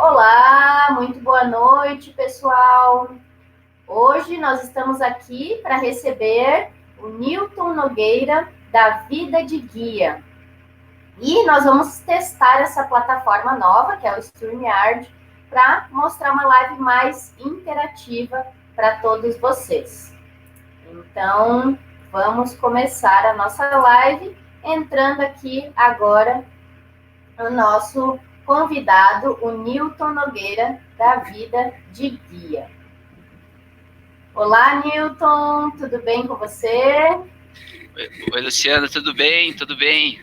Olá, muito boa noite, pessoal. Hoje nós estamos aqui para receber o Newton Nogueira, da Vida de Guia. E nós vamos testar essa plataforma nova, que é o StreamYard, para mostrar uma live mais interativa para todos vocês. Então, vamos começar a nossa live entrando aqui agora o nosso convidado, o Newton Nogueira, da Vida de Guia. Olá, Newton, tudo bem com você? Oi, Luciana, tudo bem? Tudo bem.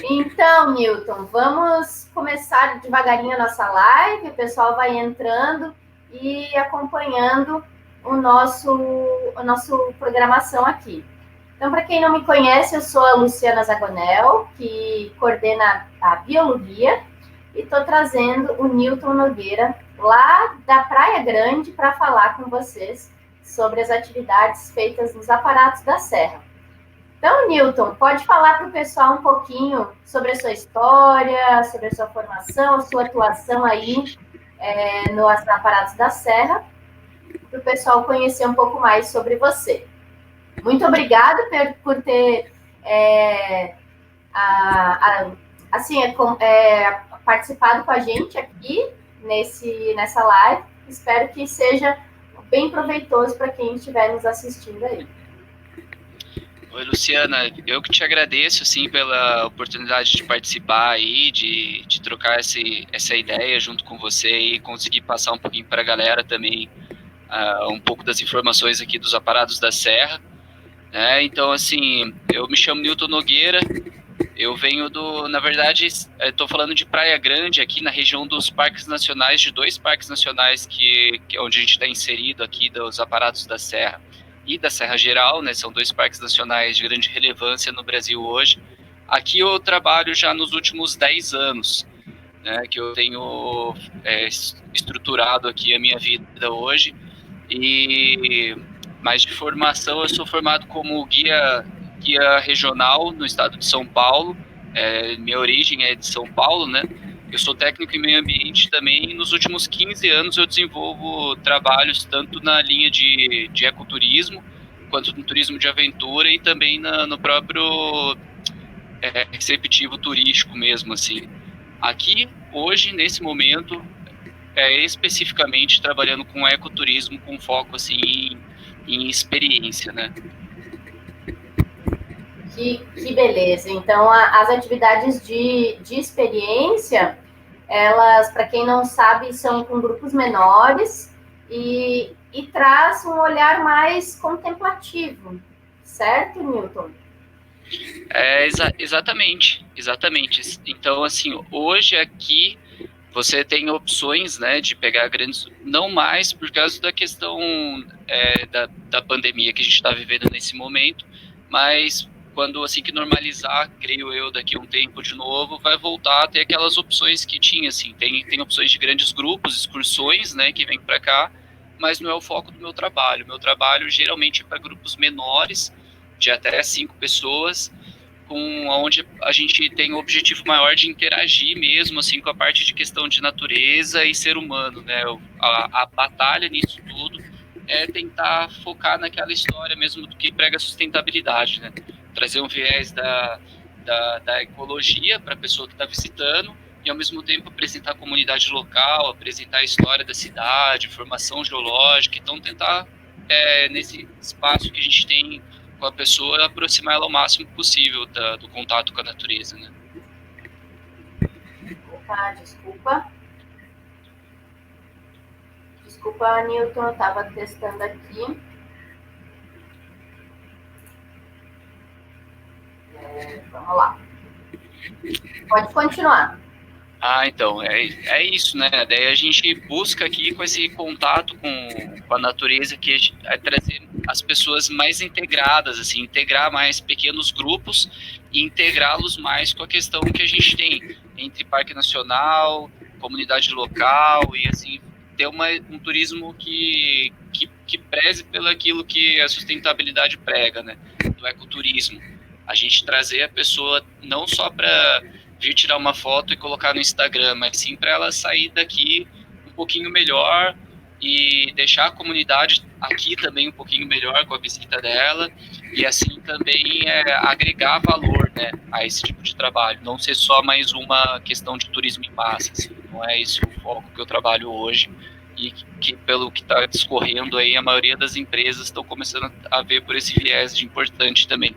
Então, Newton, vamos começar devagarinho a nossa live, o pessoal vai entrando e acompanhando a nossa programação aqui. Então, para quem não me conhece, eu sou a Luciana Zagonel, que coordena a Biologia, e estou trazendo o Newton Nogueira, lá da Praia Grande, para falar com vocês sobre as atividades feitas nos aparatos da Serra. Então, Newton, pode falar para o pessoal um pouquinho sobre a sua história, sobre a sua formação, a sua atuação aí nos aparatos da Serra, para o pessoal conhecer um pouco mais sobre você. Muito obrigada por ter participado com a gente aqui nessa live. Espero que seja bem proveitoso para quem estiver nos assistindo aí. Oi, Luciana, eu que te agradeço, assim, pela oportunidade de participar aí, de trocar essa ideia junto com você e conseguir passar um pouquinho para a galera também um pouco das informações aqui dos aparatos da Serra. Né? Então, assim, eu me chamo Newton Nogueira, eu venho na verdade, estou falando de Praia Grande, aqui na região dos parques nacionais, de 2 parques nacionais que onde a gente está inserido aqui, dos aparatos da Serra e da Serra Geral, né? São 2 parques nacionais de grande relevância no Brasil hoje. Aqui eu trabalho já nos últimos 10 anos, né? Que eu tenho estruturado aqui a minha vida hoje. Mas de formação, eu sou formado como guia regional no estado de São Paulo. Minha origem é de São Paulo, né? Eu sou técnico em meio ambiente também, e nos últimos 15 anos eu desenvolvo trabalhos tanto na linha de ecoturismo, quanto no turismo de aventura e também no próprio receptivo turístico mesmo, assim. Aqui, hoje, nesse momento, especificamente trabalhando com ecoturismo, com foco, assim, em experiência, né? Que beleza. Então, as atividades de experiência, elas, para quem não sabe, são com grupos menores e traz um olhar mais contemplativo, certo, Newton? Exatamente. Então, assim, hoje aqui você tem opções, né, de pegar grandes, não mais por causa da questão da pandemia que a gente está vivendo nesse momento, mas quando assim que normalizar, creio eu, daqui a um tempo de novo, vai voltar a ter aquelas opções que tinha, assim, tem opções de grandes grupos, excursões, né, que vêm para cá, mas não é o foco do meu trabalho. Meu trabalho geralmente é para grupos menores, de até 5 pessoas, onde a gente tem o objetivo maior de interagir mesmo, assim, com a parte de questão de natureza e ser humano, né? A batalha nisso tudo é tentar focar naquela história mesmo do que prega sustentabilidade, né? Trazer um viés da ecologia para a pessoa que está visitando e, ao mesmo tempo, apresentar a comunidade local, apresentar a história da cidade, formação geológica. Então, tentar, nesse espaço que a gente tem com a pessoa, aproximar ela ao máximo possível do contato com a natureza, né? Desculpa, Newton, eu estava testando aqui. Vamos lá. Pode continuar. Então, é isso, né? Daí a gente busca aqui com esse contato com a natureza, que é trazer as pessoas mais integradas, assim, integrar mais pequenos grupos e integrá-los mais com a questão que a gente tem entre parque nacional, comunidade local e, assim, ter um turismo que preze pelo aquilo que a sustentabilidade prega, né? Do ecoturismo. A gente trazer a pessoa não só para vir tirar uma foto e colocar no Instagram, mas sim para ela sair daqui um pouquinho melhor e deixar a comunidade aqui também um pouquinho melhor com a visita dela, e assim também agregar valor, né, a esse tipo de trabalho, não ser só mais uma questão de turismo em massa, assim, não é esse o foco que eu trabalho hoje, e que pelo que está discorrendo aí, a maioria das empresas estão começando a ver por esse viés de importante também.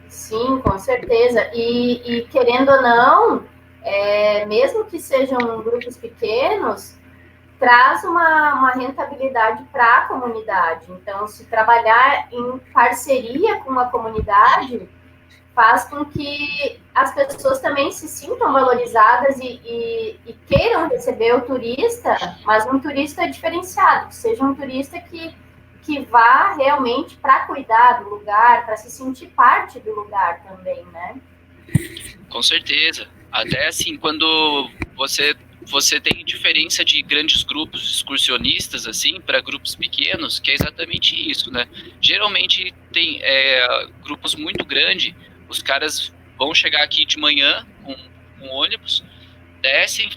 Sim, com certeza. E querendo ou não, mesmo que sejam grupos pequenos, traz uma rentabilidade para a comunidade. Então, se trabalhar em parceria com a comunidade faz com que as pessoas também se sintam valorizadas e queiram receber o turista, mas um turista diferenciado, que seja um turista que vá realmente para cuidar do lugar, para se sentir parte do lugar também, né? Com certeza. Até assim, quando você tem diferença de grandes grupos excursionistas assim para grupos pequenos, que é exatamente isso, né? Geralmente tem grupos muito grandes, os caras vão chegar aqui de manhã com ônibus, descem,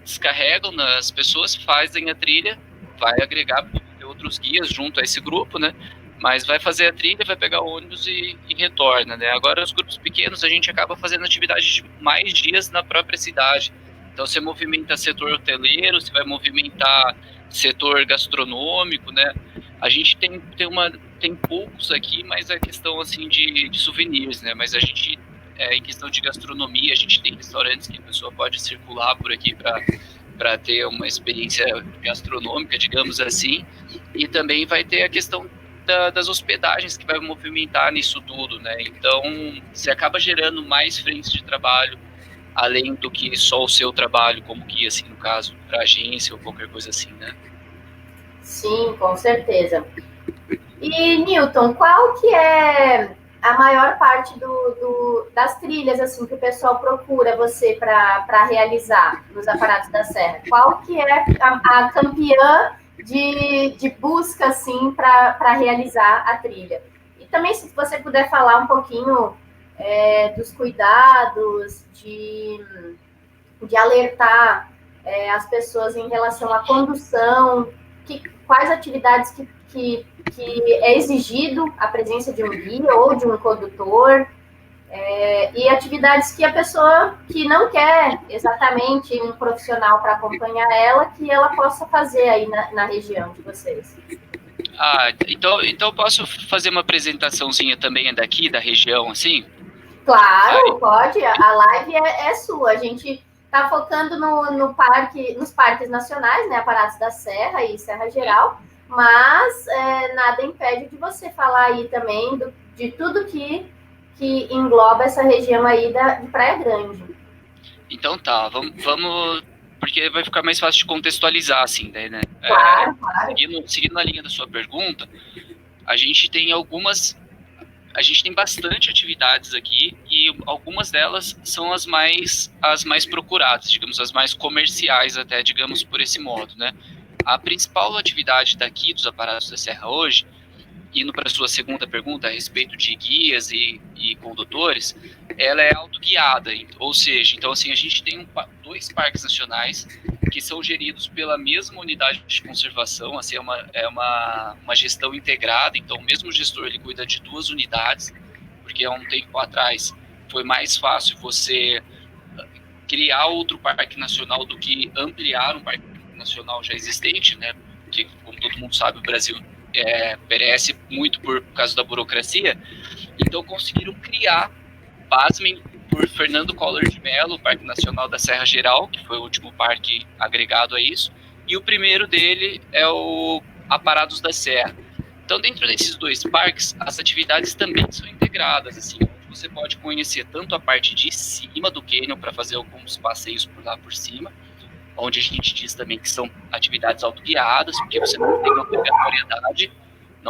descarregam as pessoas, fazem a trilha, vai agregar outros guias junto a esse grupo, né? Mas vai fazer a trilha, vai pegar o ônibus e retorna, né? Agora, os grupos pequenos, a gente acaba fazendo atividade de mais dias na própria cidade. Então, você movimenta setor hoteleiro, você vai movimentar setor gastronômico, né? A gente tem poucos aqui, mas é questão, assim, de souvenirs, né? Mas a gente, em questão de gastronomia, a gente tem restaurantes que a pessoa pode circular por aqui para ter uma experiência gastronômica, digamos assim, e também vai ter a questão das hospedagens que vai movimentar nisso tudo, né? Então, você acaba gerando mais frentes de trabalho, além do que só o seu trabalho como guia, assim, no caso, para agência ou qualquer coisa assim, né? Sim, com certeza. E, Newton, qual que é a maior parte das trilhas assim que o pessoal procura você para realizar nos Aparados da Serra? Qual que é a campeã de busca assim para realizar a trilha? E também, se você puder falar um pouquinho dos cuidados, de alertar as pessoas em relação à condução, quais atividades que é exigido a presença de um guia ou de um condutor, e atividades que a pessoa que não quer exatamente um profissional para acompanhar ela, que ela possa fazer aí na região de vocês. Então eu posso fazer uma apresentaçãozinha também daqui, da região, assim? Claro, pode. A live é sua. A gente está focando nos parques nacionais, né? Aparados da Serra e Serra Geral, mas nada impede de você falar aí também de tudo que engloba essa região aí de Praia Grande. Então tá, vamos porque vai ficar mais fácil de contextualizar, assim, né? Claro. Seguindo na linha da sua pergunta, a gente tem bastante atividades aqui e algumas delas são as mais procuradas, digamos, as mais comerciais até, digamos, por esse modo, né? A principal atividade daqui dos Aparados da Serra hoje, indo para a sua segunda pergunta a respeito de guias e condutores, ela é autoguiada, ou seja, então assim, a gente tem dois parques nacionais que são geridos pela mesma unidade de conservação, assim, é uma gestão integrada, então o mesmo gestor ele cuida de duas unidades, porque há um tempo atrás foi mais fácil você criar outro parque nacional do que ampliar um parque nacional já existente, né? Porque, como todo mundo sabe, o Brasil perece muito por causa da burocracia, então conseguiram criar, pasmem, por Fernando Collor de Mello, o Parque Nacional da Serra Geral, que foi o último parque agregado a isso, e o primeiro dele é o Aparados da Serra. Então, dentro desses dois parques, as atividades também são integradas, assim, você pode conhecer tanto a parte de cima do cânion para fazer alguns passeios por lá por cima, onde a gente diz também que são atividades autoguiadas, porque você não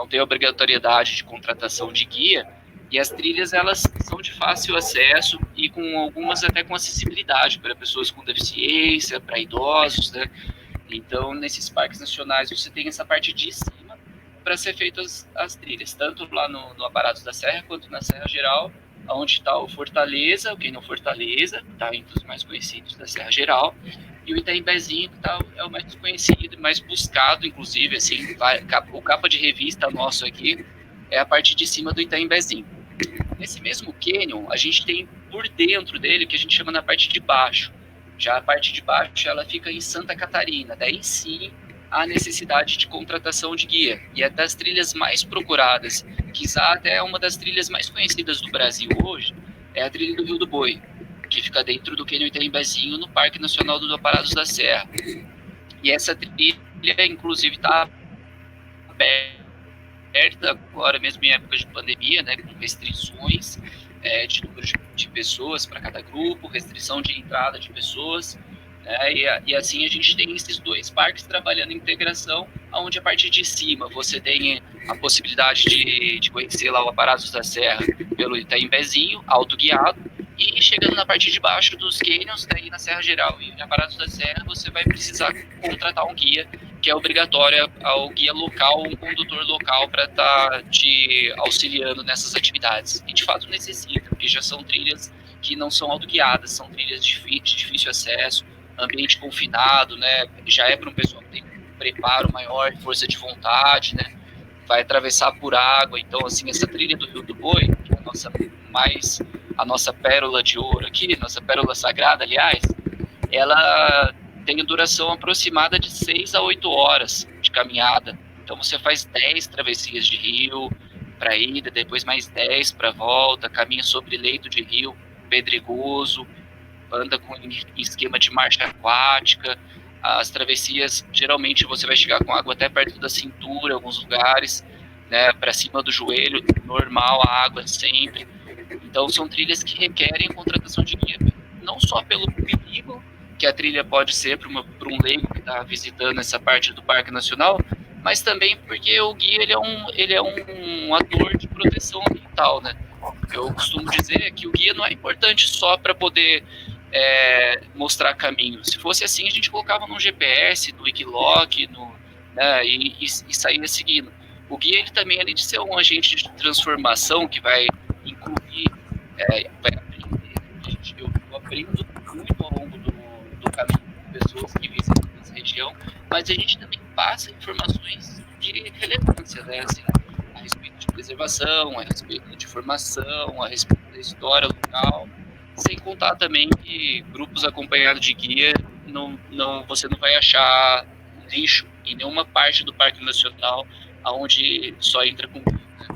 tem obrigatoriedade de contratação de guia, e as trilhas elas são de fácil acesso e com algumas até com acessibilidade para pessoas com deficiência, para idosos, né? Então, nesses parques nacionais você tem essa parte de cima para ser feitas as trilhas, tanto lá no Aparados da Serra quanto na Serra Geral, onde está o Fortaleza, o Cânion Fortaleza, está entre os mais conhecidos da Serra Geral, e o Itaimbezinho, que é o mais conhecido, mais buscado, inclusive, assim, o capa de revista nosso aqui é a parte de cima do Itaimbezinho. Nesse mesmo cânion, a gente tem por dentro dele, que a gente chama na parte de baixo. Já a parte de baixo, ela fica em Santa Catarina. Daí sim, há necessidade de contratação de guia. E é das trilhas mais procuradas, quizá até uma das trilhas mais conhecidas do Brasil hoje, é a trilha do Rio do Boi, que fica dentro do cânion Itaimbezinho, no Parque Nacional dos Aparados da Serra. E essa trilha, inclusive, está aberta agora mesmo em época de pandemia, né, com restrições de número de pessoas para cada grupo, restrição de entrada de pessoas, né, e assim a gente tem esses dois parques trabalhando em integração, onde a partir de cima você tem a possibilidade de conhecer lá o Aparados da Serra pelo Itaimbezinho, autoguiado, e chegando na parte de baixo dos canyons, daí na Serra Geral e Aparados da Serra, você vai precisar contratar um guia, que é obrigatório ao guia local, um condutor local para estar te auxiliando nessas atividades. E de fato necessita, porque já são trilhas que não são autoguiadas, são trilhas de difícil acesso, ambiente confinado, né? Já é para um pessoal que tem um preparo maior, força de vontade, né? Vai atravessar por água, então assim, essa trilha do Rio do Boi, que é a nossa pérola de ouro aqui, nossa pérola sagrada, aliás, ela tem duração aproximada de 6 a 8 horas de caminhada. Então você faz 10 travessias de rio para ida, depois mais 10 para volta, caminha sobre leito de rio pedregoso, anda com esquema de marcha aquática. As travessias, geralmente você vai chegar com água até perto da cintura, em alguns lugares, né, para cima do joelho, normal a água sempre. Então são trilhas que requerem contratação de guia, não só pelo perigo que a trilha pode ser para um leigo que está visitando essa parte do Parque Nacional, mas também porque o guia ele é um ator de proteção ambiental, né? Eu costumo dizer que o guia não é importante só para poder mostrar caminho. Se fosse assim, a gente colocava no GPS, no Wikiloc, né, e saía seguindo. O guia ele também, além de ser um agente de transformação que vai incluir, vai aprender, eu aprendo muito ao longo do caminho com pessoas que visitam essa região, mas a gente também passa informações de relevância, né, assim, a respeito de preservação, a respeito de formação, a respeito da história local, sem contar também que grupos acompanhados de guia, você não vai achar lixo em nenhuma parte do Parque Nacional onde só entra com guia, né?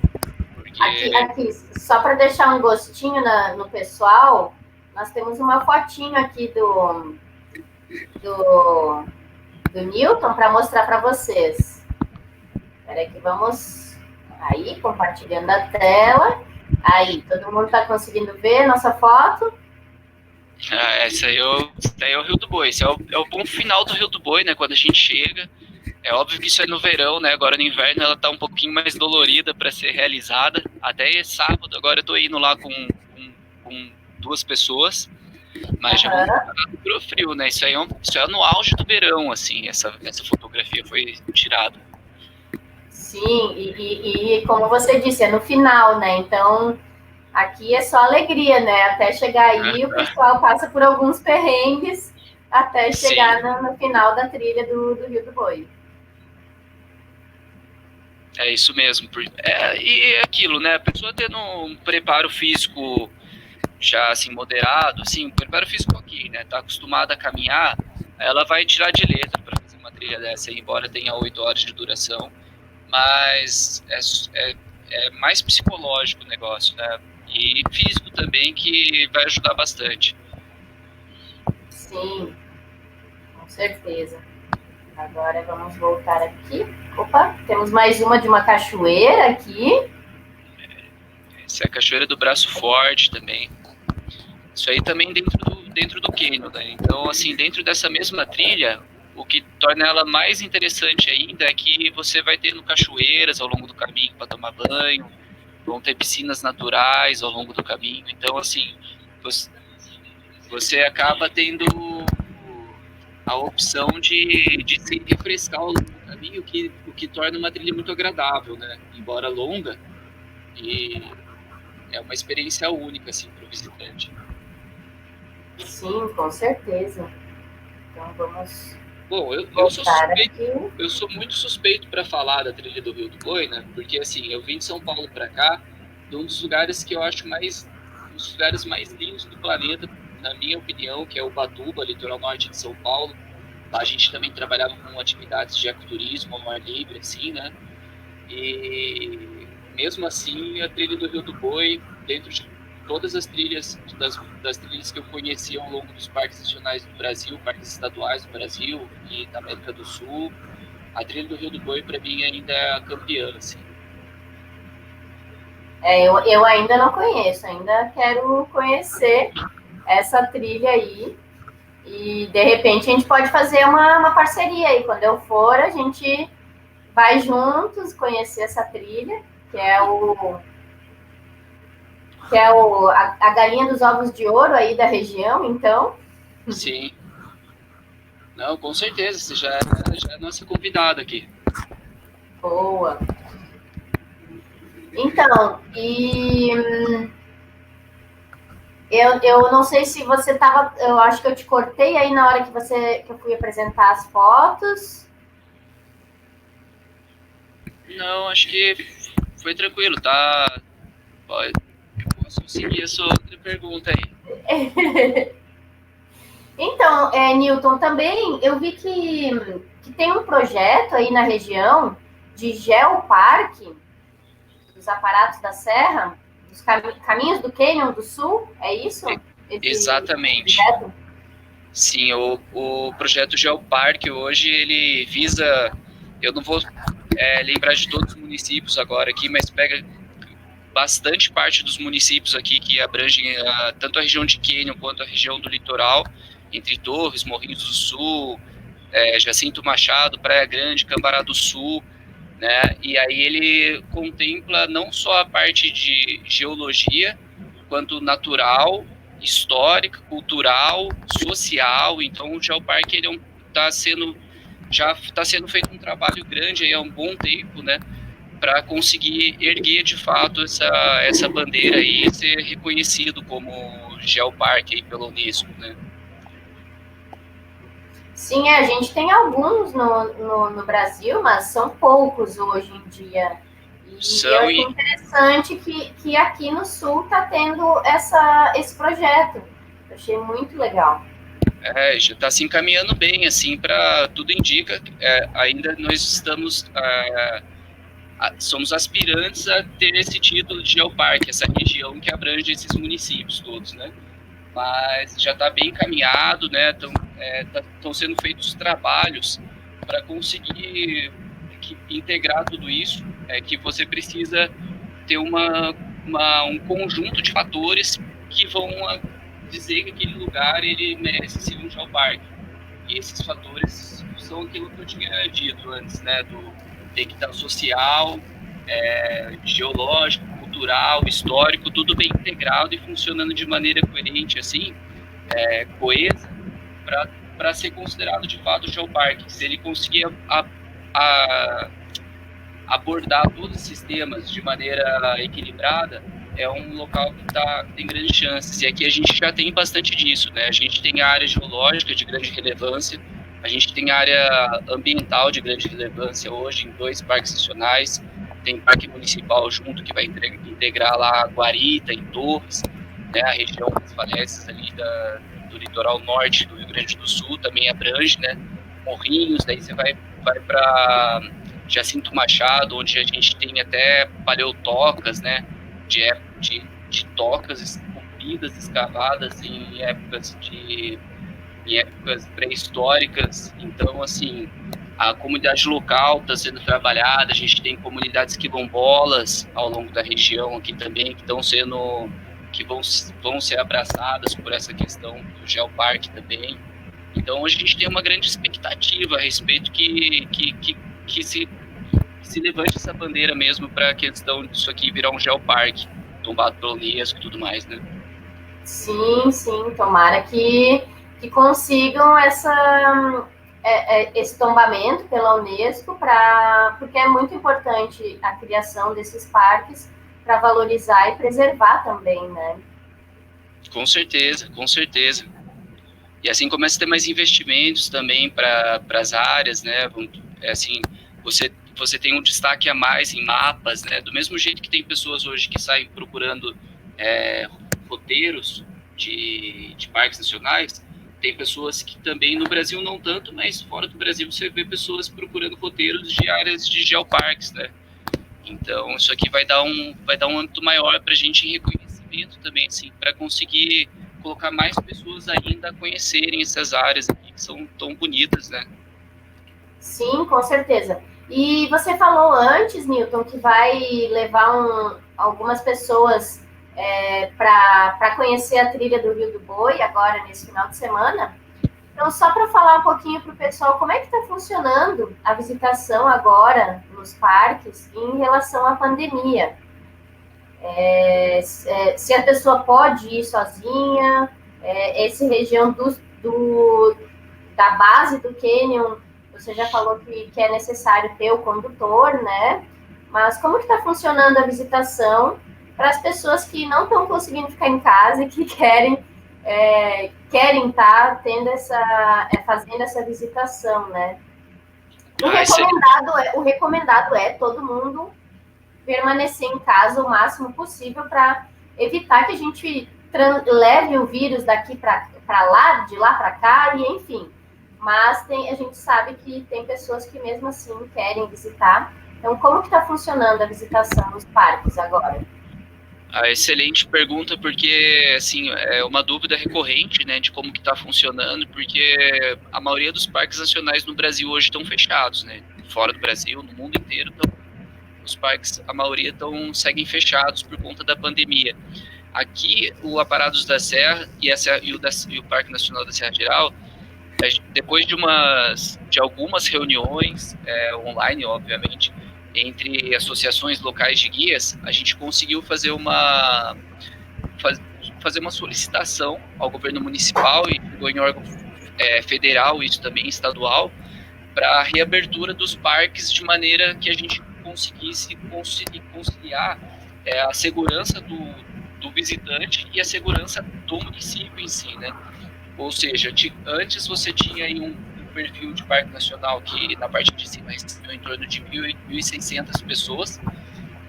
Porque... Aqui, só para deixar um gostinho no pessoal, nós temos uma fotinho aqui do Newton para mostrar para vocês. Espera aí que vamos... Aí, compartilhando a tela. Aí, todo mundo está conseguindo ver nossa foto? Esse aí é o Rio do Boi. Esse é o ponto final do Rio do Boi, né? Quando a gente chega. É óbvio que isso é no verão, né? Agora no inverno ela tá um pouquinho mais dolorida para ser realizada. Até sábado, agora eu tô indo lá com 2 pessoas. Mas já vamos pro frio, né? Isso é no auge do verão, assim, essa fotografia foi tirada. Sim, e como você disse, é no final, né? Então, aqui é só alegria, né? Até chegar aí, o pessoal passa por alguns perrengues até chegar no final da trilha do Rio do Boi. É isso mesmo. E é aquilo, né? A pessoa tendo um preparo físico já, assim, moderado, assim, preparo físico aqui, né? Tá acostumada a caminhar, ela vai tirar de letra para fazer uma trilha dessa, embora tenha 8 horas de duração. Mas é mais psicológico o negócio, né? E físico também, que vai ajudar bastante. Sim, com certeza. Agora vamos voltar aqui. Opa, temos mais uma de uma cachoeira aqui. Essa é a cachoeira do Braço Forte também. Isso aí também dentro do cânion, né? Então, assim, dentro dessa mesma trilha, o que torna ela mais interessante ainda é que você vai tendo cachoeiras ao longo do caminho para tomar banho, vão ter piscinas naturais ao longo do caminho. Então, assim, você acaba tendo a opção de se refrescar ao longo do caminho, o que torna uma trilha muito agradável, né? Embora longa. é uma experiência única, assim, para o visitante. Sim, com certeza. Então vamos. Bom, eu sou muito suspeito para falar da trilha do Rio do Boi, né? Porque assim, eu vim de São Paulo para cá, de um dos lugares que eu acho um dos lugares mais lindos do planeta, na minha opinião, que é Ubatuba, litoral norte de São Paulo. Lá a gente também trabalhava com atividades de ecoturismo ao ar livre, assim, né? E mesmo assim, a trilha do Rio do Boi, dentro de todas as trilhas, das trilhas que eu conheci ao longo dos parques nacionais do Brasil, parques estaduais do Brasil e da América do Sul, a trilha do Rio do Boi, para mim, ainda é a campeã, assim. Eu ainda não conheço, ainda quero conhecer essa trilha aí. E, de repente, a gente pode fazer uma parceria aí. Quando eu for, a gente vai juntos conhecer essa trilha, que é a galinha dos ovos de ouro aí da região, então. Sim. Não, com certeza, você já é nossa convidada aqui. Boa. Então, eu não sei se você estava. Eu acho que eu te cortei aí na hora que eu fui apresentar as fotos. Não, acho que foi tranquilo, tá? Pode, posso seguir a sua outra pergunta aí. Então, Newton, também eu vi que tem um projeto aí na região de geoparque dos aparatos da Serra, dos caminhos do Cânion do Sul, é isso? Exatamente. Sim, o projeto Geoparque hoje, ele visa, eu não vou lembrar de todos os municípios agora aqui, mas pega bastante parte dos municípios aqui que abrangem tanto a região de Cânion quanto a região do litoral, entre Torres, Morrinhos do Sul, Jacinto Machado, Praia Grande, Cambará do Sul, né? E aí ele contempla não só a parte de geologia, quanto natural, histórica, cultural, social. Então o Geoparque ele já está sendo feito um trabalho grande aí há um bom tempo, né? Para conseguir erguer de fato essa bandeira e ser reconhecido como Geoparque aí pela Unesco, né? Sim, a gente tem alguns no Brasil, mas são poucos hoje em dia. E eu achei interessante que aqui no Sul está tendo esse projeto. Eu achei muito legal. Já está se encaminhando bem, assim, para tudo indica. Ainda nós somos aspirantes a ter esse título de geoparque, essa região que abrange esses municípios todos, né? Mas já está bem encaminhado, né? Estão sendo feitos trabalhos para conseguir integrar tudo isso, que você precisa ter um conjunto de fatores que vão dizer que aquele lugar ele merece ser um geoparque. E esses fatores são aquilo que eu tinha dito antes, né? Tem que estar social, geológico, cultural, histórico, tudo bem integrado e funcionando de maneira coerente, assim, coesa, para ser considerado de fato geoparque. Se ele conseguir abordar todos os sistemas de maneira equilibrada, é um local que tem grandes chances. E aqui a gente já tem bastante disso, né? A gente tem a área geológica de grande relevância, a gente tem a área ambiental de grande relevância hoje em 2 parques nacionais, tem parque municipal junto que vai integrar lá Guarita e Torres, né? A região das falésias ali do litoral norte do Rio Grande do Sul também abrange, né? Morrinhos, daí você vai para Jacinto Machado, onde a gente tem até paleotocas, né? De tocas compridas, escavadas em épocas pré-históricas. Então, assim, a comunidade local está sendo trabalhada, a gente tem comunidades quilombolas ao longo da região aqui também, que vão ser abraçadas por essa questão do geoparque também. Então, hoje a gente tem uma grande expectativa a respeito que se levante essa bandeira mesmo para a questão disso aqui virar um geoparque, tombado pelo Unesco e tudo mais, né? Sim, tomara que consigam esse tombamento pela Unesco, porque é muito importante a criação desses parques para valorizar e preservar também, né? Com certeza, com certeza. E assim começa a ter mais investimentos também para as áreas, né? Assim, você tem um destaque a mais em mapas, né? Do mesmo jeito que tem pessoas hoje que saem procurando roteiros de parques nacionais, tem pessoas que também, no Brasil não tanto, mas fora do Brasil você vê pessoas procurando roteiros de áreas de geoparques, né? Então isso aqui vai dar um âmbito maior para a gente em reconhecimento também, assim, para conseguir colocar mais pessoas ainda a conhecerem essas áreas aqui que são tão bonitas, né? Sim, com certeza. E você falou antes, Newton, que vai levar algumas pessoas para conhecer a trilha do Rio do Boi agora nesse final de semana. Então, só para falar um pouquinho para o pessoal, como é que está funcionando a visitação agora nos parques em relação à pandemia? Se a pessoa pode ir sozinha, essa região da base do cânion, você já falou que é necessário ter o condutor, né? Mas como que está funcionando a visitação para as pessoas que não estão conseguindo ficar em casa e que querem estar fazendo essa visitação, né? O recomendado é todo mundo permanecer em casa o máximo possível para evitar que a gente leve o vírus daqui para lá, de lá para cá, e enfim. Mas a gente sabe que tem pessoas que mesmo assim querem visitar. Então, como que está funcionando a visitação nos parques agora? Excelente pergunta, porque assim, é uma dúvida recorrente, né, de como que está funcionando, porque a maioria dos parques nacionais no Brasil hoje estão fechados, né, fora do Brasil, no mundo inteiro, os parques, a maioria seguem fechados por conta da pandemia. Aqui, o Aparados da Serra e o Parque Nacional da Serra Geral, depois de algumas reuniões online, obviamente, entre associações locais de guias, a gente conseguiu fazer uma solicitação ao governo municipal e em órgão federal, isso também estadual, para a reabertura dos parques de maneira que a gente conseguisse conciliar a segurança do visitante e a segurança do município em si, né? Ou seja, antes você tinha aí um perfil de parque nacional que na parte de cima recebeu em torno de 1.600 pessoas,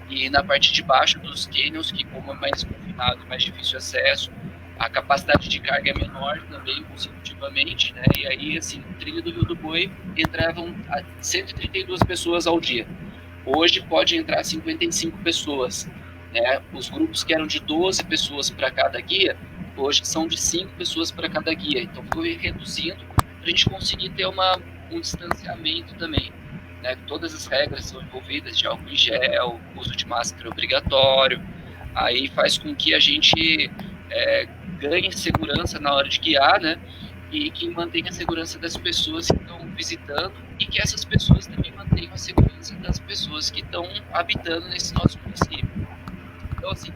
e na parte de baixo dos cânions, que como é mais confinado, mais difícil acesso, a capacidade de carga é menor também consecutivamente, né? E aí, assim, o trilho do Rio do Boi entravam 132 pessoas ao dia. Hoje pode entrar 55 pessoas, né? Os grupos que eram de 12 pessoas para cada guia, hoje são de 5 pessoas para cada guia. Então foi reduzindo para a gente conseguir ter um distanciamento também, né? Todas as regras são envolvidas de álcool em gel, uso de máscara obrigatório. Aí faz com que a gente ganhe segurança na hora de guiar, né? E que mantenha a segurança das pessoas que estão visitando e que essas pessoas também mantenham a segurança das pessoas que estão habitando nesse nosso município. Então, assim,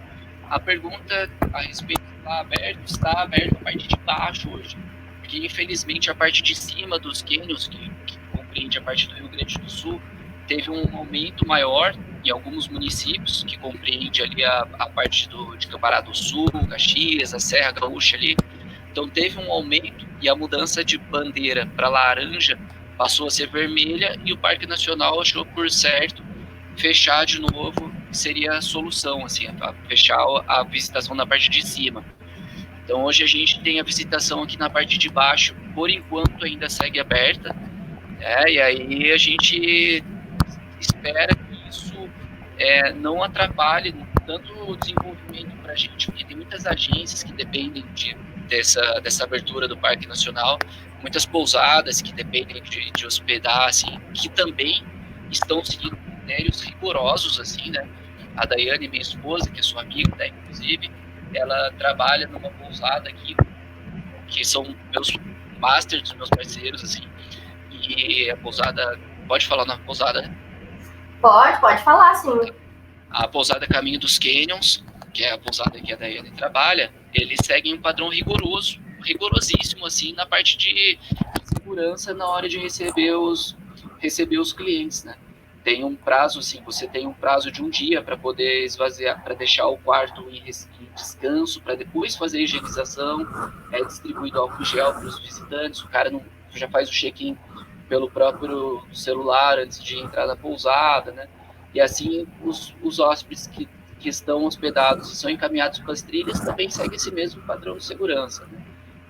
a pergunta a respeito está aberto a parte de baixo hoje, porque infelizmente a parte de cima dos cânions, que compreende a parte do Rio Grande do Sul, teve um aumento maior em alguns municípios, que compreende ali a parte de Cambará do Sul, Caxias, a Serra Gaúcha ali. Então teve um aumento e a mudança de bandeira para laranja passou a ser vermelha, e o Parque Nacional achou por certo fechar de novo, seria a solução, assim, fechar a visitação na parte de cima. Então hoje a gente tem a visitação aqui na parte de baixo, por enquanto ainda segue aberta, e aí a gente espera que isso não atrapalhe tanto o desenvolvimento para a gente, porque tem muitas agências que dependem dessa abertura do Parque Nacional, muitas pousadas que dependem de hospedar, assim, que também estão seguindo critérios rigorosos, assim, né? A Daiane, minha esposa, que é sua amiga, né, inclusive, ela trabalha numa pousada aqui, que são meus masters, meus parceiros, assim, e a pousada, pode falar na pousada? Pode falar, sim. A pousada Caminho dos Canyons, que é a pousada que a Daiane trabalha, eles seguem um padrão rigorosíssimo, assim, na parte de segurança na hora de receber os clientes, né? tem um prazo, assim, você tem um prazo de um dia para poder esvaziar, para deixar o quarto em descanso, para depois fazer a higienização, distribuído álcool gel para os visitantes, o cara não, já faz o check-in pelo próprio celular antes de entrar na pousada, né? E assim os hóspedes que estão hospedados e são encaminhados para as trilhas também seguem esse mesmo padrão de segurança, né?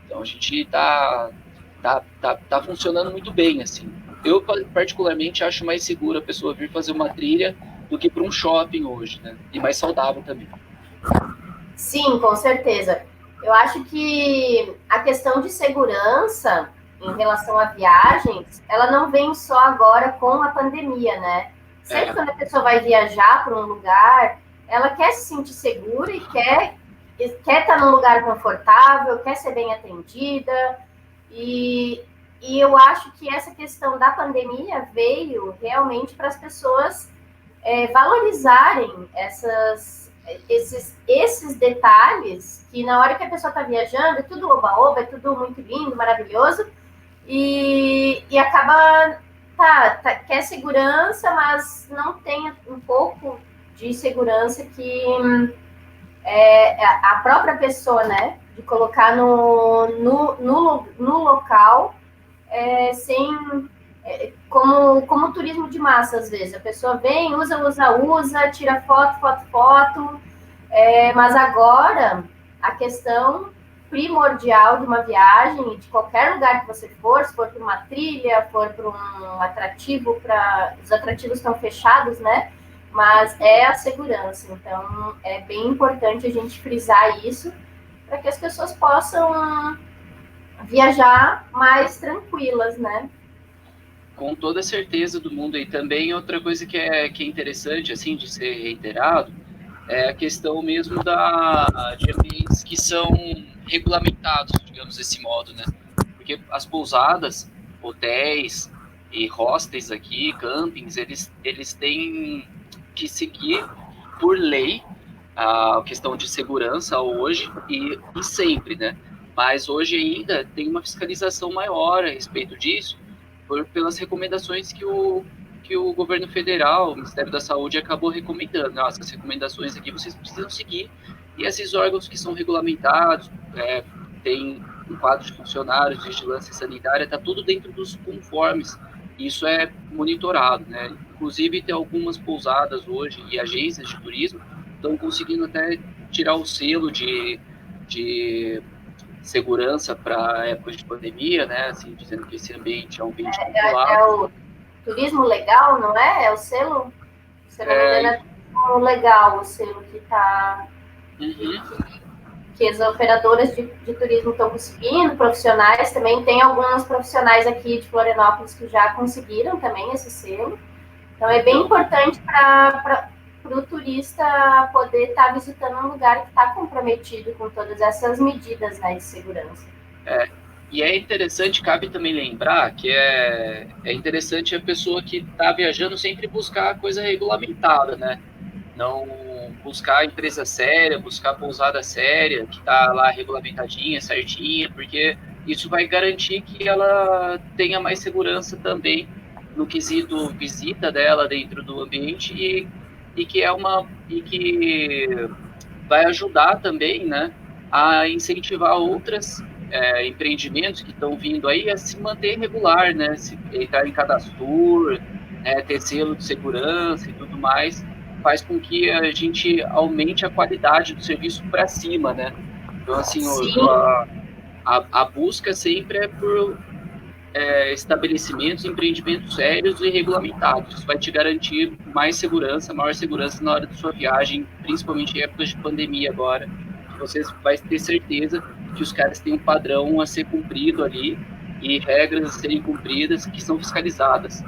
Então a gente está funcionando muito bem, assim. Eu, particularmente, acho mais seguro a pessoa vir fazer uma trilha do que para um shopping hoje, né? E mais saudável também. Sim, com certeza. Eu acho que a questão de segurança em relação a viagens, ela não vem só agora com a pandemia, né? Sempre quando a pessoa vai viajar para um lugar, ela quer se sentir segura e quer estar num lugar confortável, quer ser bem atendida. E eu acho que essa questão da pandemia veio realmente para as pessoas valorizarem esses detalhes, que na hora que a pessoa está viajando, é tudo oba-oba, é tudo muito lindo, maravilhoso, e acaba, quer segurança, mas não tem um pouco de segurança que a própria pessoa, né, de colocar no local sem... como turismo de massa, às vezes. A pessoa vem, usa, tira foto, mas agora a questão primordial de uma viagem, de qualquer lugar que você for, se for para uma trilha, for para um atrativo, os atrativos estão fechados, né? Mas é a segurança. Então, é bem importante a gente frisar isso para que as pessoas possam viajar mais tranquilas, né? Com toda a certeza do mundo. E também outra coisa que é interessante, assim, de ser reiterado, é a questão mesmo de ambientes que são regulamentados, digamos desse modo, né? Porque as pousadas, hotéis e hostels aqui, campings, eles têm que seguir por lei a questão de segurança hoje e sempre, né? Mas hoje ainda tem uma fiscalização maior a respeito disso, pelas recomendações que o governo federal, o Ministério da Saúde, acabou recomendando. Essas recomendações aqui vocês precisam seguir. E esses órgãos que são regulamentados, tem um quadro de funcionários, vigilância sanitária, está tudo dentro dos conformes. Isso é monitorado, né? Inclusive, tem algumas pousadas hoje e agências de turismo estão conseguindo até tirar o selo de segurança para épocas de pandemia, né? Assim, dizendo que esse ambiente é um ambiente controlado. É o turismo legal, não é? É o selo? Se não me engano, é turismo legal o selo que está... Que as operadoras de turismo estão conseguindo, profissionais também. Tem alguns profissionais aqui de Florianópolis que já conseguiram também esse selo. Então, é bem importante para o turista poder estar visitando um lugar que está comprometido com todas essas medidas, né, de segurança. E é interessante, cabe também lembrar que é interessante a pessoa que está viajando sempre buscar coisa regulamentada, né? Não buscar empresa séria, buscar pousada séria, que está lá regulamentadinha, certinha, porque isso vai garantir que ela tenha mais segurança também no quesito visita dela dentro do ambiente e que vai ajudar também, né, a incentivar outras empreendimentos que estão vindo aí a se manter regular, né, se entrar em cadastro, ter selo de segurança e tudo mais, faz com que a gente aumente a qualidade do serviço para cima, né? Então, assim, a busca sempre é por estabelecimentos, empreendimentos sérios e regulamentados. Isso vai te garantir mais segurança, maior segurança na hora da sua viagem, principalmente em épocas de pandemia agora. Você vai ter certeza que os caras têm um padrão a ser cumprido ali e regras a serem cumpridas que são fiscalizadas.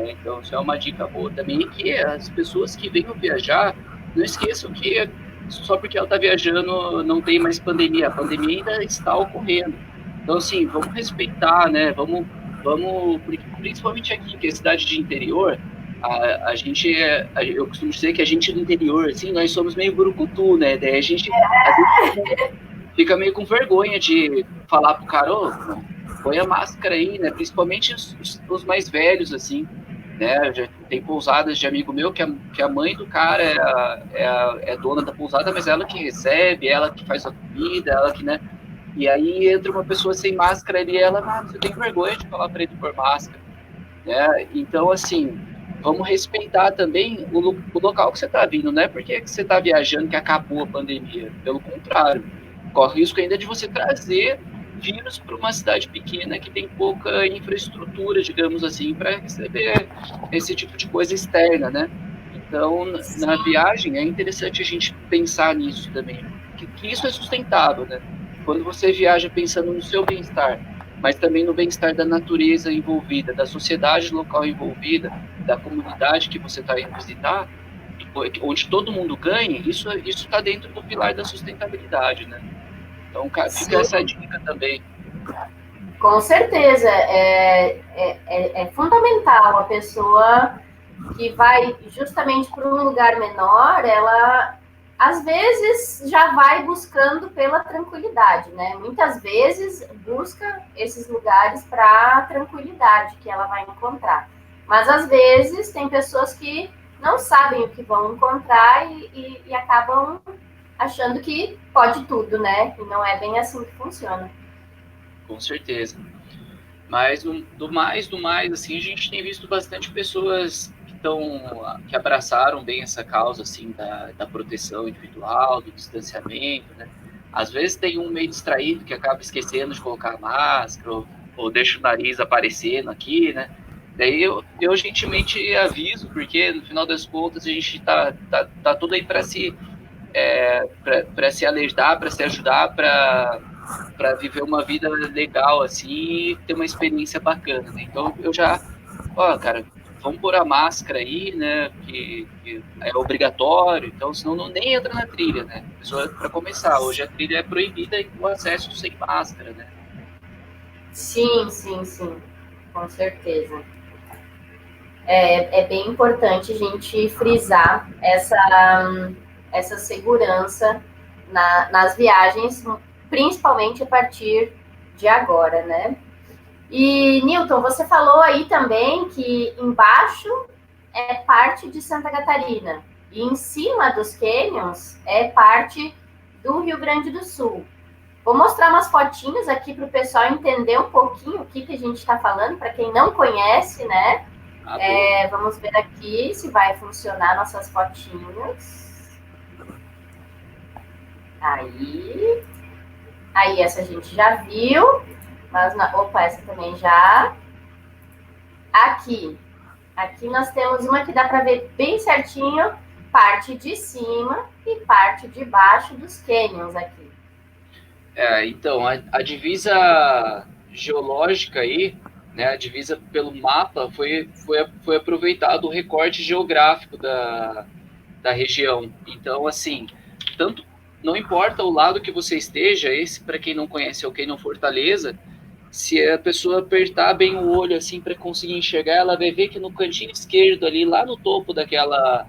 Então, isso é uma dica boa também, que as pessoas que venham viajar, não esqueçam que só porque ela está viajando não tem mais pandemia, a pandemia ainda está ocorrendo. Então, assim, vamos respeitar, né? Vamos principalmente aqui, que é cidade de interior, a gente, eu costumo dizer que a gente do interior, assim, nós somos meio brucutu, né? Daí a gente fica meio com vergonha de falar pro cara, põe a máscara aí, né? Principalmente os mais velhos, assim. né? Já tem pousadas de amigo meu que a mãe do cara é dona da pousada, mas ela que recebe, ela que faz a comida, ela que, né? E aí entra uma pessoa sem máscara ali, ela, você tem vergonha de falar para ele por máscara, né? Então, assim, vamos respeitar também o local que você está vindo, não é porque você está viajando que acabou a pandemia, pelo contrário, corre o risco ainda de você trazer vírus para uma cidade pequena que tem pouca infraestrutura, digamos assim, para receber esse tipo de coisa externa, né? Então, na viagem, é interessante a gente pensar nisso também, que isso é sustentável, né? Quando você viaja pensando no seu bem-estar, mas também no bem-estar da natureza envolvida, da sociedade local envolvida, da comunidade que você está indo visitar, onde todo mundo ganha, isso está dentro do pilar da sustentabilidade, né? Então, fica essa dica também. Com certeza, é fundamental a pessoa que vai justamente para um lugar menor, ela às vezes já vai buscando pela tranquilidade, né? Muitas vezes busca esses lugares para a tranquilidade que ela vai encontrar. Mas às vezes tem pessoas que não sabem o que vão encontrar e acabam achando que pode tudo, né? E não é bem assim que funciona. Com certeza. Mas do mais, assim, a gente tem visto bastante pessoas que abraçaram bem essa causa, assim, da proteção individual, do distanciamento, né? Às vezes tem um meio distraído que acaba esquecendo de colocar a máscara, ou deixa o nariz aparecendo aqui, né? Daí eu gentilmente aviso, porque no final das contas a gente tá tudo aí para se alertar, para se ajudar, para viver uma vida legal, assim, e ter uma experiência bacana, né? Então, eu já, cara, vamos pôr a máscara aí, né, que é obrigatório, então, senão nem entra na trilha, né? Para começar, hoje a trilha é proibida e o acesso sem máscara, né? Sim, com certeza. É bem importante a gente frisar essa segurança nas viagens, principalmente a partir de agora, né? E, Newton, você falou aí também que embaixo é parte de Santa Catarina e em cima dos canyons é parte do Rio Grande do Sul. Vou mostrar umas fotinhas aqui para o pessoal entender um pouquinho o que a gente está falando, para quem não conhece, né? Vamos ver aqui se vai funcionar nossas fotinhas. Aí, essa a gente já viu, mas opa, essa também já. Aqui nós temos uma que dá para ver bem certinho, parte de cima e parte de baixo dos canyons aqui. Então, a divisa geológica aí, né, a divisa pelo mapa, foi aproveitado o recorte geográfico da região. Então, assim, não importa o lado que você esteja, esse, para quem não conhece, é o Canyon Fortaleza, se a pessoa apertar bem o olho, assim, para conseguir enxergar, ela vai ver que no cantinho esquerdo ali, lá no topo daquela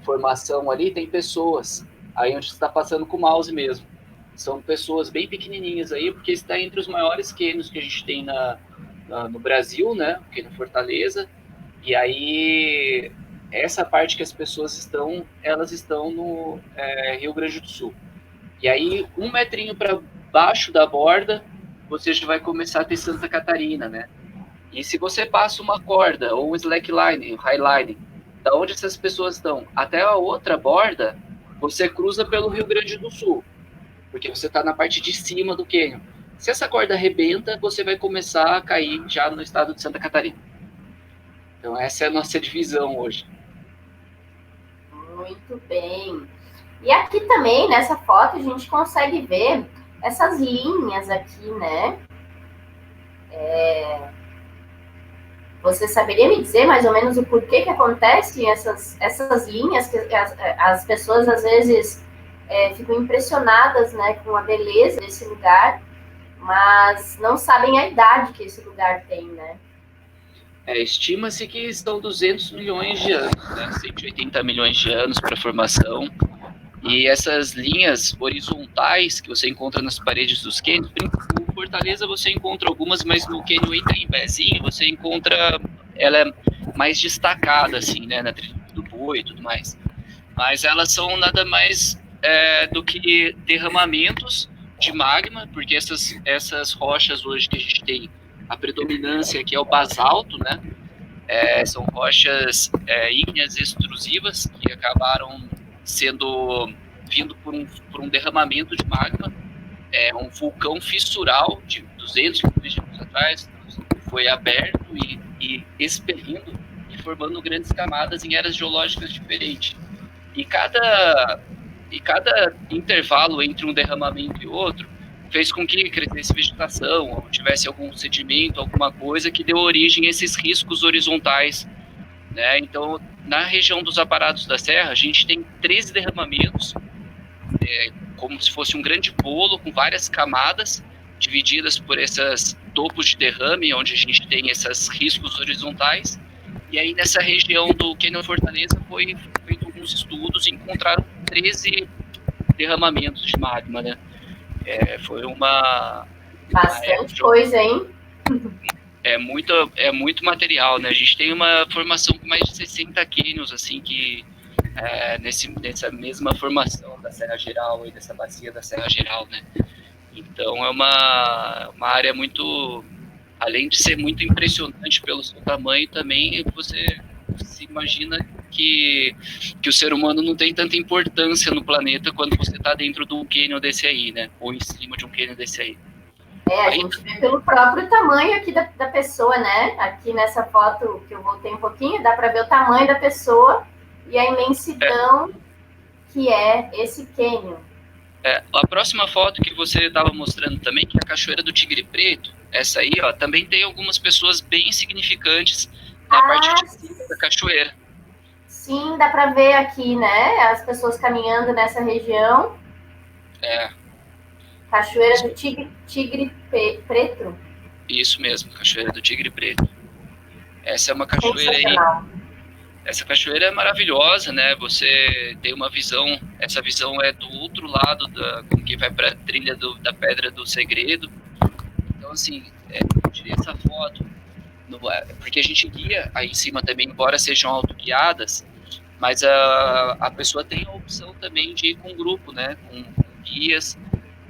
formação ali, tem pessoas, aí onde você está passando com o mouse mesmo. São pessoas bem pequenininhas aí, porque está entre os maiores canyons que a gente tem no Brasil, né? Aqui no Fortaleza. E aí, essa parte que as pessoas estão, elas estão no Rio Grande do Sul. E aí, 1 metrinho para baixo da borda, você já vai começar a ter Santa Catarina, né? E se você passa uma corda, ou um slackline, um highline, da onde essas pessoas estão até a outra borda, você cruza pelo Rio Grande do Sul, porque você está na parte de cima do cânion. Se essa corda arrebenta, você vai começar a cair já no estado de Santa Catarina. Então, essa é a nossa divisão hoje. Muito bem. E aqui também, nessa foto, a gente consegue ver essas linhas aqui, né? Você saberia me dizer mais ou menos o porquê que acontecem essas linhas, que as pessoas às vezes ficam impressionadas, né, com a beleza desse lugar, mas não sabem a idade que esse lugar tem, né? Estima-se que estão 200 milhões de anos, né? 180 milhões de anos para a formação. E essas linhas horizontais que você encontra nas paredes dos cânions, no Fortaleza você encontra algumas, mas no cânion Itembezinho você encontra ela é mais destacada, assim, né, na trilha do boi e tudo mais. Mas elas são nada mais do que derramamentos de magma, porque essas rochas hoje que a gente tem, a predominância aqui é o basalto, né? São rochas ígneas extrusivas que acabaram vindo por um derramamento de magma. Um vulcão fissural de 200 milhões de anos atrás foi aberto e expelindo e formando grandes camadas em eras geológicas diferentes. E cada intervalo entre um derramamento e outro fez com que crescesse vegetação, ou tivesse algum sedimento, alguma coisa que deu origem a esses riscos horizontais, né? Então, na região dos aparados da serra, a gente tem 13 derramamentos, como se fosse um grande bolo com várias camadas, divididas por esses topos de derrame, onde a gente tem esses riscos horizontais. E aí, nessa região do Cânion Fortaleza, foi feito alguns estudos e encontraram 13 derramamentos de magma, né? Foi bastante coisa, hein? É muito material, né? A gente tem uma formação com mais de 60 cânions, assim, que nessa mesma formação da Serra Geral e dessa bacia da Serra Geral, né? Então é uma área muito, além de ser muito impressionante pelo seu tamanho, também você se imagina que o ser humano não tem tanta importância no planeta quando você está dentro de um cânion desse aí, né? Ou em cima de um cânion desse aí. A gente vê pelo próprio tamanho aqui da pessoa, né? Aqui nessa foto que eu voltei um pouquinho, dá para ver o tamanho da pessoa e a imensidão que é esse cânion. A próxima foto que você estava mostrando também, que é a Cachoeira do Tigre Preto, essa aí, ó, também tem algumas pessoas bem significantes na parte de cima da cachoeira. Sim, dá para ver aqui, né? As pessoas caminhando nessa região. Cachoeira do Tigre Preto? Isso mesmo, Cachoeira do Tigre Preto. Essa é uma cachoeira aí. Essa cachoeira é maravilhosa, né? Você tem uma visão, essa visão é do outro lado, que vai para a trilha da Pedra do Segredo. Então, assim, eu tirei essa foto, porque a gente guia aí em cima também, embora sejam autoguiadas, mas a pessoa tem a opção também de ir com grupo, né? Com guias,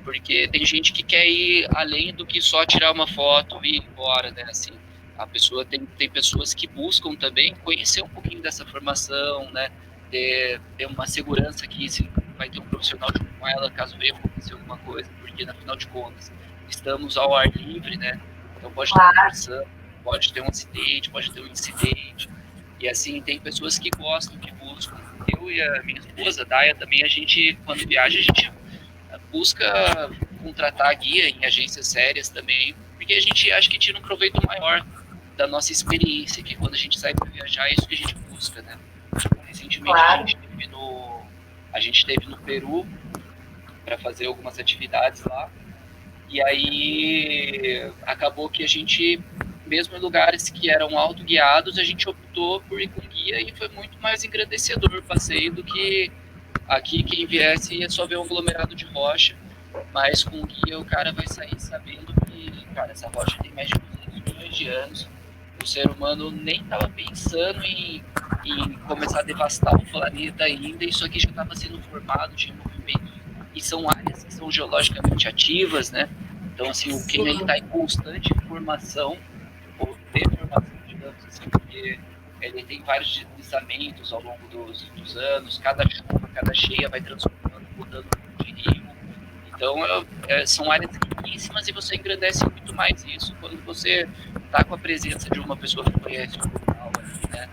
porque tem gente que quer ir além do que só tirar uma foto e ir embora, né? Assim, a pessoa tem pessoas que buscam também conhecer um pouquinho dessa formação, né? Ter uma segurança que vai ter um profissional junto com ela caso venha acontecer alguma coisa, porque afinal de contas estamos ao ar livre, né? Então pode ter uma ação, pode ter um acidente, pode ter um incidente, e assim tem pessoas que gostam, que buscam. Eu e a minha esposa, Daya, também, a gente, quando viaja, a gente busca contratar guia em agências sérias também, porque a gente acha que tira um proveito maior da nossa experiência, que quando a gente sai para viajar é isso que a gente busca, né? Recentemente a gente esteve no Peru para fazer algumas atividades lá, e aí acabou que a gente, mesmo em lugares que eram autoguiados, a gente optou por ir com guia e foi muito mais engrandecedor o passeio do que aqui quem viesse ia só ver um aglomerado de rocha, mas com guia o cara vai sair sabendo que, cara, essa rocha tem mais de 200 milhões de anos, o ser humano nem estava pensando em começar a devastar o planeta ainda, isso aqui já estava sendo formado, tinha movimento, e são áreas que são geologicamente ativas, né? Então, assim, o cânion está em constante formação, ou deformação, digamos assim, porque ele tem vários deslizamentos ao longo dos anos, cada chuva, cada cheia vai transformando, mudando de rio. Então, são áreas riquíssimas e você engrandece muito mais isso quando você está com a presença de uma pessoa que conhece o local ali, né?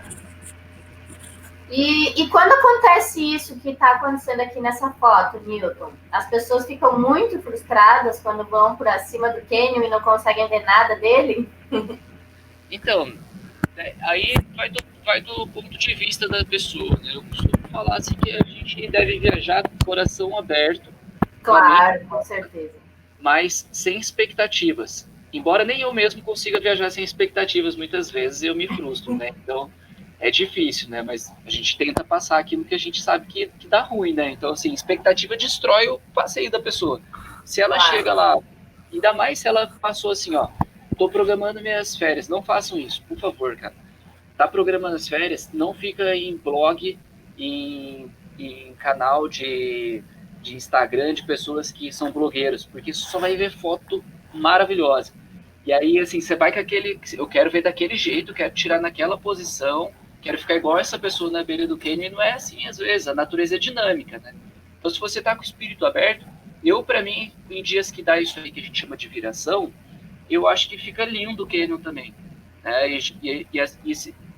E quando acontece isso que está acontecendo aqui nessa foto, Newton, as pessoas ficam muito frustradas quando vão por acima do cânion e não conseguem ver nada dele? Então, aí vai do ponto de vista da pessoa, né? Eu costumo falar assim que a gente deve viajar com o coração aberto. Claro, com certeza. Mas sem expectativas. Embora nem eu mesmo consiga viajar sem expectativas, muitas vezes eu me frustro, né? Então, é difícil, né? Mas a gente tenta passar aquilo que a gente sabe que dá ruim, né? Então, assim, expectativa destrói o passeio da pessoa. Se ela chega lá, ainda mais se ela passou assim, ó, tô programando minhas férias, não façam isso, por favor, cara. tá programando as férias, não fica em blog, em canal de Instagram de pessoas que são blogueiros, porque isso só vai ver foto maravilhosa. E aí, assim, você vai com aquele... Eu quero ver daquele jeito, quero tirar naquela posição, quero ficar igual essa pessoa na beira do cânion, e não é assim, às vezes. A natureza é dinâmica, né? Então, se você tá com o espírito aberto, para mim, em dias que dá isso aí que a gente chama de viração, eu acho que fica lindo o cânion também. Né?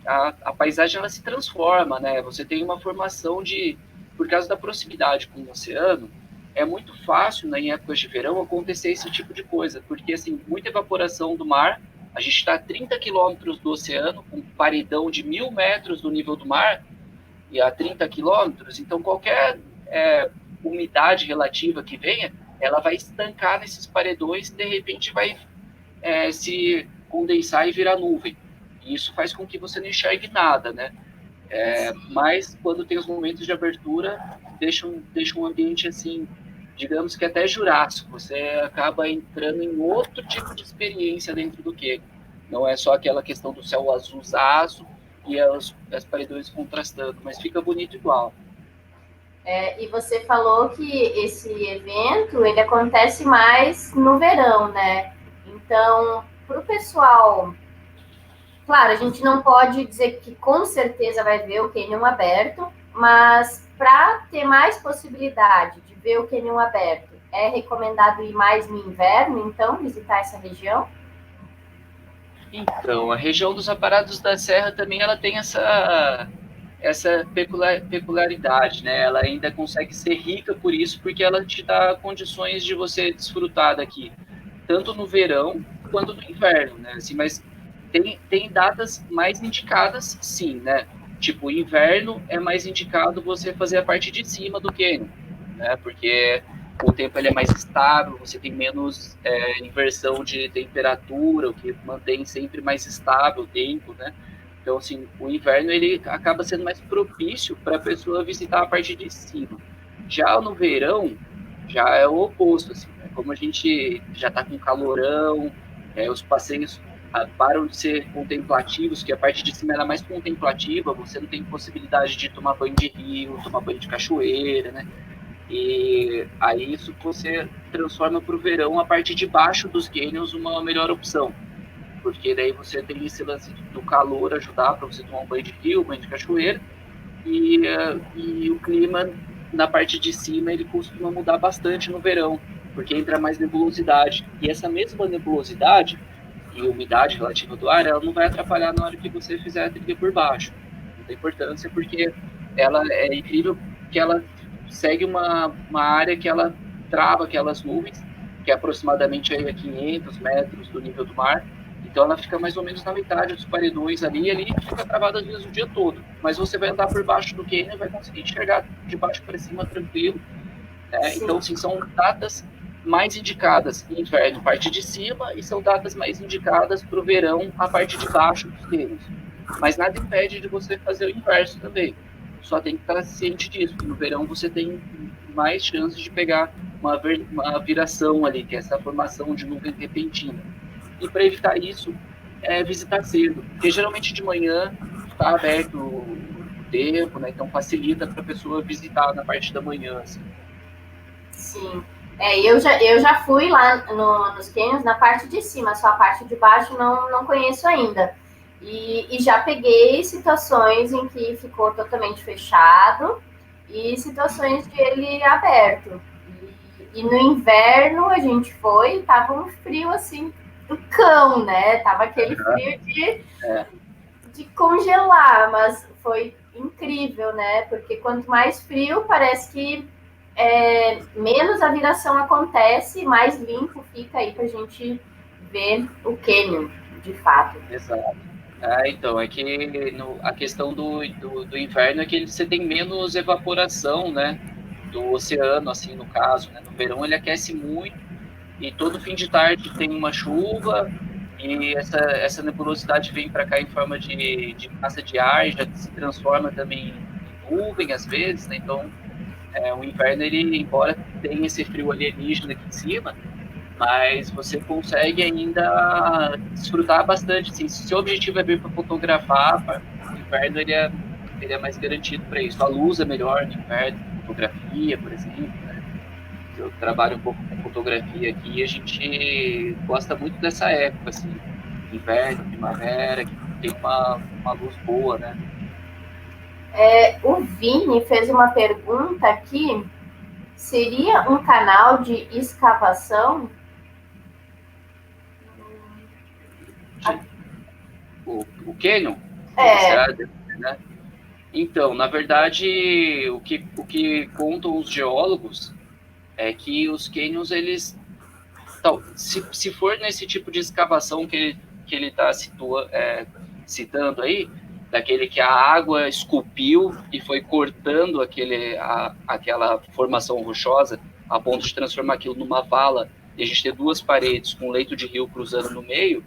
A paisagem, ela se transforma, né? Você tem uma formação por causa da proximidade com o oceano, é muito fácil, né, em épocas de verão, acontecer esse tipo de coisa, porque, assim, muita evaporação do mar, a gente está a 30 quilômetros do oceano, com um paredão de 1.000 metros do nível do mar, e a 30 quilômetros, então qualquer umidade relativa que venha, ela vai estancar nesses paredões e, de repente, vai se condensar e virar nuvem. E isso faz com que você não enxergue nada, né? Mas quando tem os momentos de abertura, deixa um ambiente assim, digamos que até jurássico. Você acaba entrando em outro tipo de experiência dentro do que não é só aquela questão do céu azulzaço e as paredões contrastando, mas fica bonito igual. E você falou que esse evento ele acontece mais no verão, né? Então, para o pessoal, claro, a gente não pode dizer que com certeza vai ver o cânion aberto, mas para ter mais possibilidade de ver o cânion aberto, é recomendado ir mais no inverno, então, visitar essa região? Então, a região dos Aparados da Serra também ela tem essa peculiaridade, né? Ela ainda consegue ser rica por isso, porque ela te dá condições de você desfrutar daqui, tanto no verão quanto no inverno, né? Assim, mas tem datas mais indicadas, sim, né? Tipo, inverno é mais indicado você fazer a parte de cima do cânion, né? Porque o tempo ele é mais estável, você tem menos inversão de temperatura, o que mantém sempre mais estável o tempo, né? Então, assim, o inverno ele acaba sendo mais propício para a pessoa visitar a parte de cima. Já no verão, já é o oposto, assim, né? Como a gente já está com calorão, os passeios param de ser contemplativos, que a parte de cima era mais contemplativa, você não tem possibilidade de tomar banho de rio, tomar banho de cachoeira, né? E aí isso você transforma para o verão a parte de baixo dos canyons uma melhor opção, porque daí você tem esse lance do calor ajudar para você tomar um banho de rio, banho de cachoeira, e o clima na parte de cima ele costuma mudar bastante no verão, porque entra mais nebulosidade, e essa mesma nebulosidade e umidade relativa do ar, ela não vai atrapalhar na hora que você fizer a trilha por baixo. Não tem importância, porque ela é incrível que ela segue uma área que ela trava aquelas nuvens, que é aproximadamente aí a 500 metros do nível do mar. Então ela fica mais ou menos na metade dos paredões ali, e ali fica travada às vezes o dia todo. Mas você vai andar por baixo do cânion e vai conseguir enxergar de baixo para cima tranquilo. Né? Então, sim, são datas mais indicadas em inverno, parte de cima, e são datas mais indicadas para o verão, a parte de baixo dos cânions. Mas nada impede de você fazer o inverso também. Só tem que estar ciente disso, que no verão você tem mais chances de pegar uma viração ali, que é essa formação de nuvem repentina. E para evitar isso, visitar cedo, porque geralmente de manhã está aberto o tempo, né? Então facilita para a pessoa visitar na parte da manhã. Assim. Sim. Eu já fui lá nos canyons na parte de cima, só a parte de baixo não conheço ainda. E já peguei situações em que ficou totalmente fechado e situações de ele aberto. E no inverno a gente foi, tava um frio assim do cão, né? Tava aquele frio de congelar, mas foi incrível, né? Porque quanto mais frio, parece que menos a viração acontece, mais limpo fica aí pra gente ver o cânion, de fato. Exato. Então, é que a questão do inverno é que você tem menos evaporação, né, do oceano, assim, no caso, né? No verão ele aquece muito, e todo fim de tarde tem uma chuva, e essa nebulosidade vem para cá em forma de massa de ar, já se transforma também em nuvem, às vezes, né? Então, o inverno, ele, embora tenha esse frio alienígena aqui em cima, mas você consegue ainda desfrutar bastante. Assim, se o seu objetivo é vir para fotografar, o inverno ele é mais garantido para isso. A luz é melhor no inverno, fotografia, por exemplo, né? Eu trabalho um pouco com fotografia aqui e a gente gosta muito dessa época, assim, inverno, primavera, que tem uma luz boa, né? O Vini fez uma pergunta aqui. Seria um canal de escavação? O Canyon? É. Né? Então, na verdade, o que contam os geólogos é que os canyons, eles... se for nesse tipo de escavação que ele está citando aí, daquele que a água esculpiu e foi cortando aquela formação rochosa a ponto de transformar aquilo numa vala, e a gente ter duas paredes com um leito de rio cruzando no meio,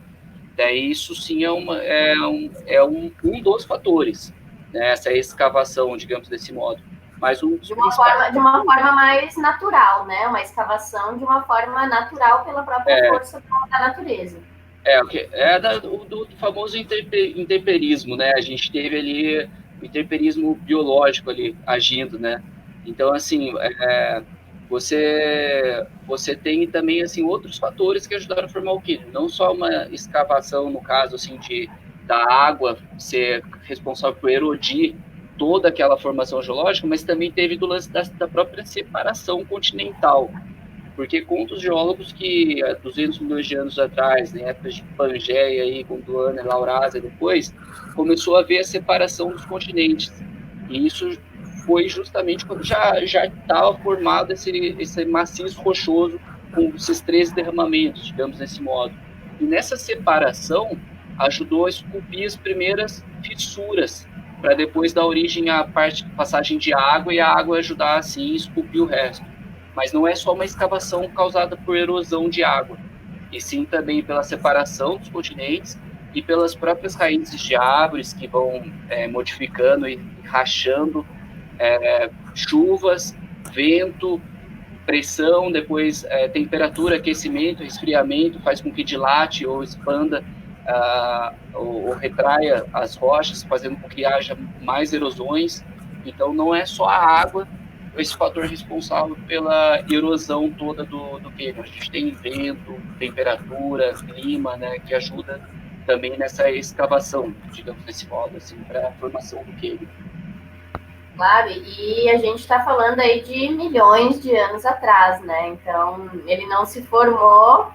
daí isso sim um dos fatores, né, essa escavação, digamos, desse modo. Mas um dos de uma forma mais natural, né? Uma escavação de uma forma natural pela própria força da natureza. Do famoso intemperismo, né? A gente teve ali o intemperismo biológico ali agindo, né? Então, assim, você tem também, assim, outros fatores que ajudaram a formar o químico. Não só uma escavação, no caso, assim, da água ser responsável por erodir toda aquela formação geológica, mas também teve do lance da própria separação continental. Porque conta os geólogos que há 200 milhões de anos atrás, em épocas de Pangeia, aí, Gondwana, Laurásia, depois, começou a haver a separação dos continentes. E isso foi justamente quando já estava formado esse maciço rochoso com esses 13 derramamentos, digamos desse modo. E nessa separação ajudou a esculpir as primeiras fissuras, para depois dar origem à passagem de água, e a água ajudar assim a esculpir o resto. Mas não é só uma escavação causada por erosão de água, e sim também pela separação dos continentes e pelas próprias raízes de árvores que vão modificando e rachando chuvas, vento, pressão, depois temperatura, aquecimento, resfriamento, faz com que dilate ou expanda ou retraia as rochas, fazendo com que haja mais erosões. Então, não é só a água esse fator responsável pela erosão toda do cânion. A gente tem vento, temperatura, clima, né, que ajuda também nessa escavação, digamos desse modo, assim, para a formação do cânion. Claro, e a gente está falando aí de milhões de anos atrás, né? Então, ele não se formou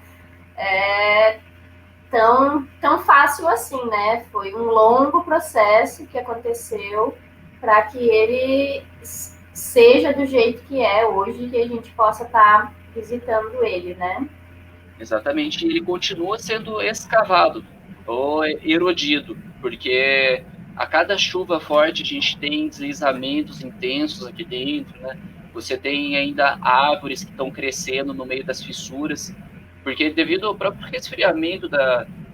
tão fácil assim, né? Foi um longo processo que aconteceu para que ele seja do jeito que é hoje, que a gente possa estar visitando ele, né? Exatamente, ele continua sendo escavado ou erodido, porque a cada chuva forte a gente tem deslizamentos intensos aqui dentro, né? Você tem ainda árvores que estão crescendo no meio das fissuras, porque devido ao próprio resfriamento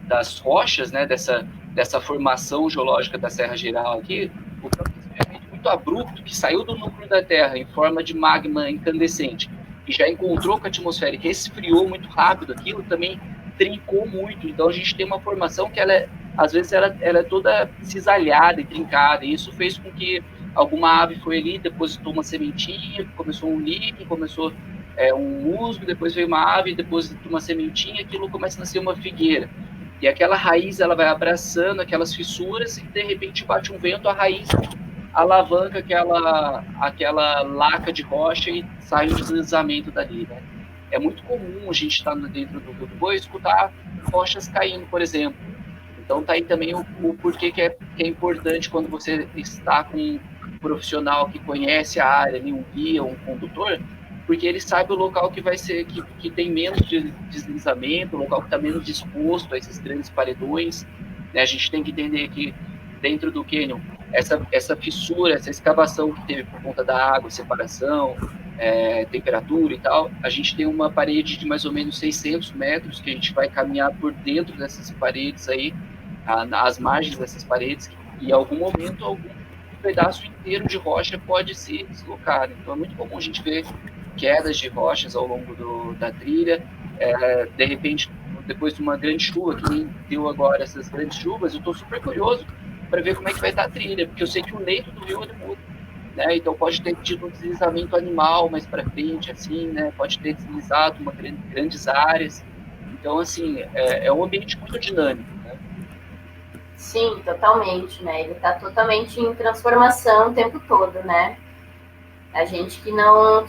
das rochas, né, dessa formação geológica da Serra Geral aqui, o próprio resfriamento muito abrupto que saiu do núcleo da Terra em forma de magma incandescente e já encontrou com a atmosfera e resfriou muito rápido aquilo, também trincou muito. Então a gente tem uma formação que às vezes ela é toda cisalhada e trincada, e isso fez com que alguma ave foi ali, depositou uma sementinha, começou um líquen, começou um musgo, depois veio uma ave, depositou uma sementinha, aquilo começa a nascer uma figueira. E aquela raiz ela vai abraçando aquelas fissuras e de repente bate um vento, a raiz alavanca aquela laca de rocha e sai um deslizamento dali, né? É muito comum a gente estar dentro do Rio do Boi e escutar rochas caindo, por exemplo. Então tá aí também o porquê que é importante quando você está com um profissional que conhece a área, um guia, um condutor, porque ele sabe o local que vai ser, que tem menos deslizamento, o local que está menos disposto a esses grandes paredões, né? A gente tem que entender que dentro do cânion, essa fissura, essa escavação que teve por conta da água, separação, temperatura e tal, a gente tem uma parede de mais ou menos 600 metros que a gente vai caminhar por dentro dessas paredes aí, às margens dessas paredes, e em algum momento algum pedaço inteiro de rocha pode se deslocar. Então é muito comum a gente ver quedas de rochas ao longo da trilha, de repente, depois de uma grande chuva, que nem deu agora essas grandes chuvas, eu estou super curioso para ver como é que vai estar a trilha, porque eu sei que o leito do rio ele muda, né? Então pode ter tido um deslizamento animal mais para frente, assim, né? Pode ter deslizado grandes áreas. Então, assim, é um ambiente muito dinâmico, né? Sim, totalmente, né? Ele está totalmente em transformação o tempo todo, né? A gente que não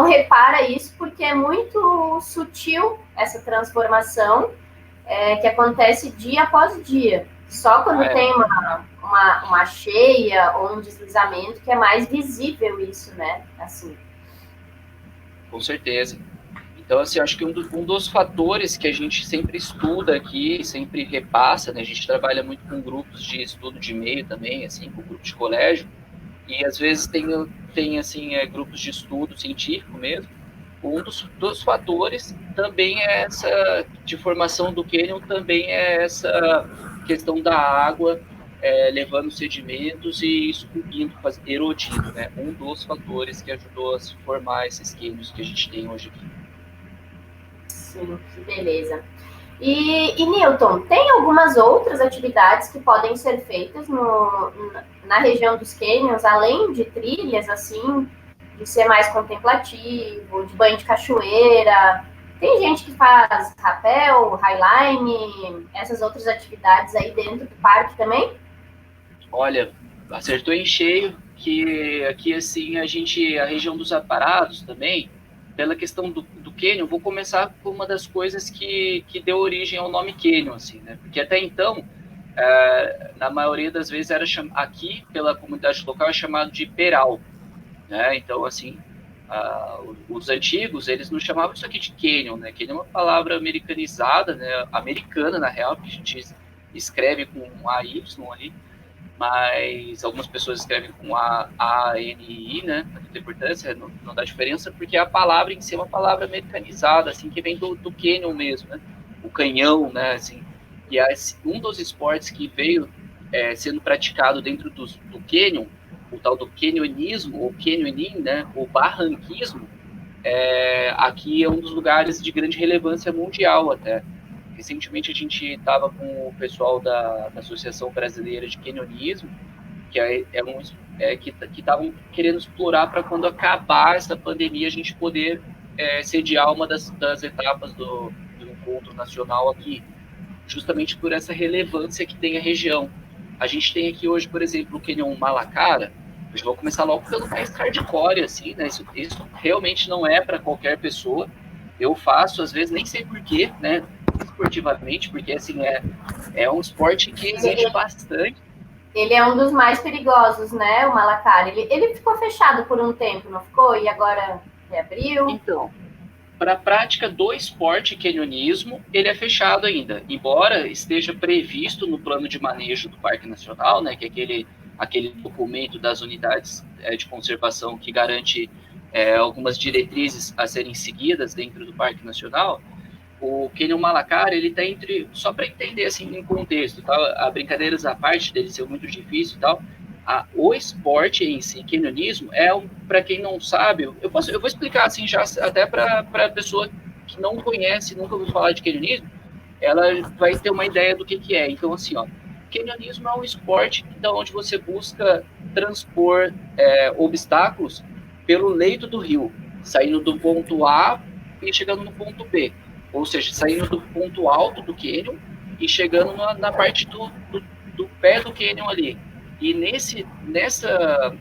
repara isso porque é muito sutil essa transformação que acontece dia após dia. Só quando tem uma cheia ou um deslizamento que é mais visível isso, né? Assim. Com certeza. Então, assim, acho que um dos fatores que a gente sempre estuda aqui, sempre repassa, né? A gente trabalha muito com grupos de estudo de meio também, assim, com grupos de colégio, e às vezes tem assim, grupos de estudo científico mesmo. Um dos fatores também é essa, de formação do cânion, também é essa questão da água levando sedimentos e subindo, erodindo, né? Um dos fatores que ajudou a se formar esses cânions que a gente tem hoje aqui. Sim, que beleza. E Newton, tem algumas outras atividades que podem ser feitas na região dos cânions, além de trilhas, assim, de ser mais contemplativo, de banho de cachoeira. Tem gente que faz rapel, highline, essas outras atividades aí dentro do parque também? Olha, acertou em cheio que aqui, assim, a região dos aparados também, pela questão do cânion, vou começar por uma das coisas que deu origem ao nome cânion, assim, né? Porque até então, na maioria das vezes, aqui, pela comunidade local, é chamado de peral, né? Então, assim, os antigos, eles não chamavam isso aqui de cânion, né? Cânion é uma palavra americanizada, né? Americana, na real, que a gente escreve com um AY ali, mas algumas pessoas escrevem com A-N-I, né? Não tem importância, não dá diferença, porque a palavra em si é uma palavra americanizada, assim, que vem do canyon mesmo, né? O canhão, né? Assim, e um dos esportes que veio sendo praticado dentro do canyon, o tal do canyonismo, ou canyoning, né? O barranquismo, aqui é um dos lugares de grande relevância mundial até. Recentemente a gente estava com o pessoal da Associação Brasileira de Canyonismo, que estavam querendo explorar para quando acabar essa pandemia a gente poder sediar uma das etapas do encontro nacional aqui, justamente por essa relevância que tem a região. A gente tem aqui hoje, por exemplo, o Canyon Malacara. Eu já vou começar logo pelo mais hardcore, assim, né? Isso realmente não é para qualquer pessoa. Eu faço, às vezes, nem sei porquê, né? Esportivamente, porque assim é um esporte que exige bastante. Ele é um dos mais perigosos, né? O Malacara. Ele ficou fechado por um tempo, não ficou? E agora reabriu? Então, para a prática do esporte canyonismo, ele é fechado ainda, embora esteja previsto no plano de manejo do Parque Nacional, né? Que é aquele documento das unidades de conservação que garante algumas diretrizes a serem seguidas dentro do Parque Nacional. O Canyon Malacara, ele tá só para entender assim em contexto, tá? A brincadeiras à parte dele ser muito difícil e tal, o esporte em si, canyonismo, para quem não sabe, eu vou explicar assim já até para a pessoa que não conhece, nunca ouviu falar de canyonismo, ela vai ter uma ideia do que é. Então assim, ó, canyonismo é um esporte da onde você busca transpor obstáculos pelo leito do rio, saindo do ponto A e chegando no ponto B. Ou seja, saindo do ponto alto do cânion e chegando na parte do pé do cânion ali. E nessa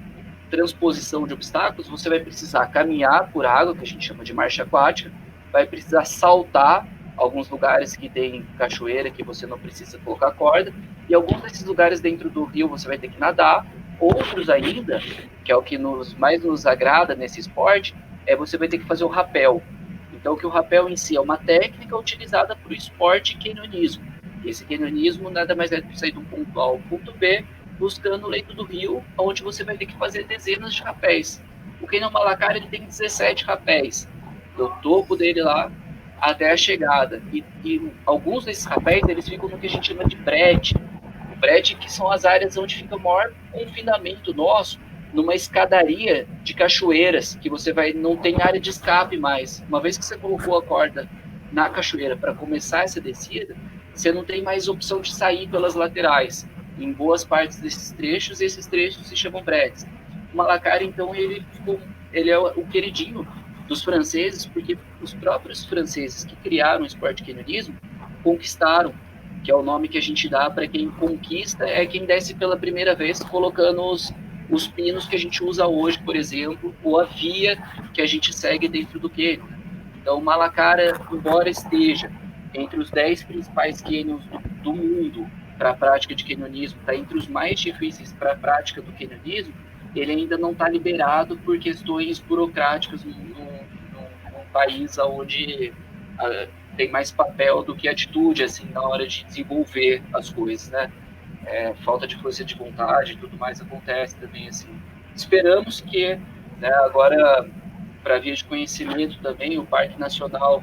transposição de obstáculos, você vai precisar caminhar por água, que a gente chama de marcha aquática, vai precisar saltar alguns lugares que tem cachoeira, que você não precisa colocar corda, e alguns desses lugares dentro do rio você vai ter que nadar. Outros ainda, que é o que mais nos agrada nesse esporte, você vai ter que fazer o rapel. Então, que o rapel em si é uma técnica utilizada para o esporte canyonismo. Esse canyonismo nada mais é do que sair do ponto A ao ponto B, buscando o leito do rio, onde você vai ter que fazer dezenas de rapéis. O Canyon Malacara ele tem 17 rapéis, do topo dele lá até a chegada. E alguns desses rapéis eles ficam no que a gente chama de brete. O brete, que são as áreas onde fica o maior confinamento nosso, numa escadaria de cachoeiras, que você não tem área de escape mais. Uma vez que você colocou a corda na cachoeira para começar essa descida, você não tem mais opção de sair pelas laterais. Em boas partes desses trechos, esses trechos se chamam bretes. O Malacara, então, ele é o queridinho dos franceses, porque os próprios franceses que criaram o esporte canionismo conquistaram, que é o nome que a gente dá para quem conquista, é quem desce pela primeira vez, colocando os pinos que a gente usa hoje, por exemplo, ou a via que a gente segue dentro do cânion. Então, o Malacara, embora esteja entre os 10 principais cânions do mundo para a prática de canionismo, está entre os mais difíceis para a prática do canionismo, ele ainda não está liberado por questões burocráticas num país onde tem mais papel do que atitude, assim, na hora de desenvolver as coisas, né? Falta de força de vontade e tudo mais acontece também, assim. Esperamos que, né, agora, para via de conhecimento também, o Parque Nacional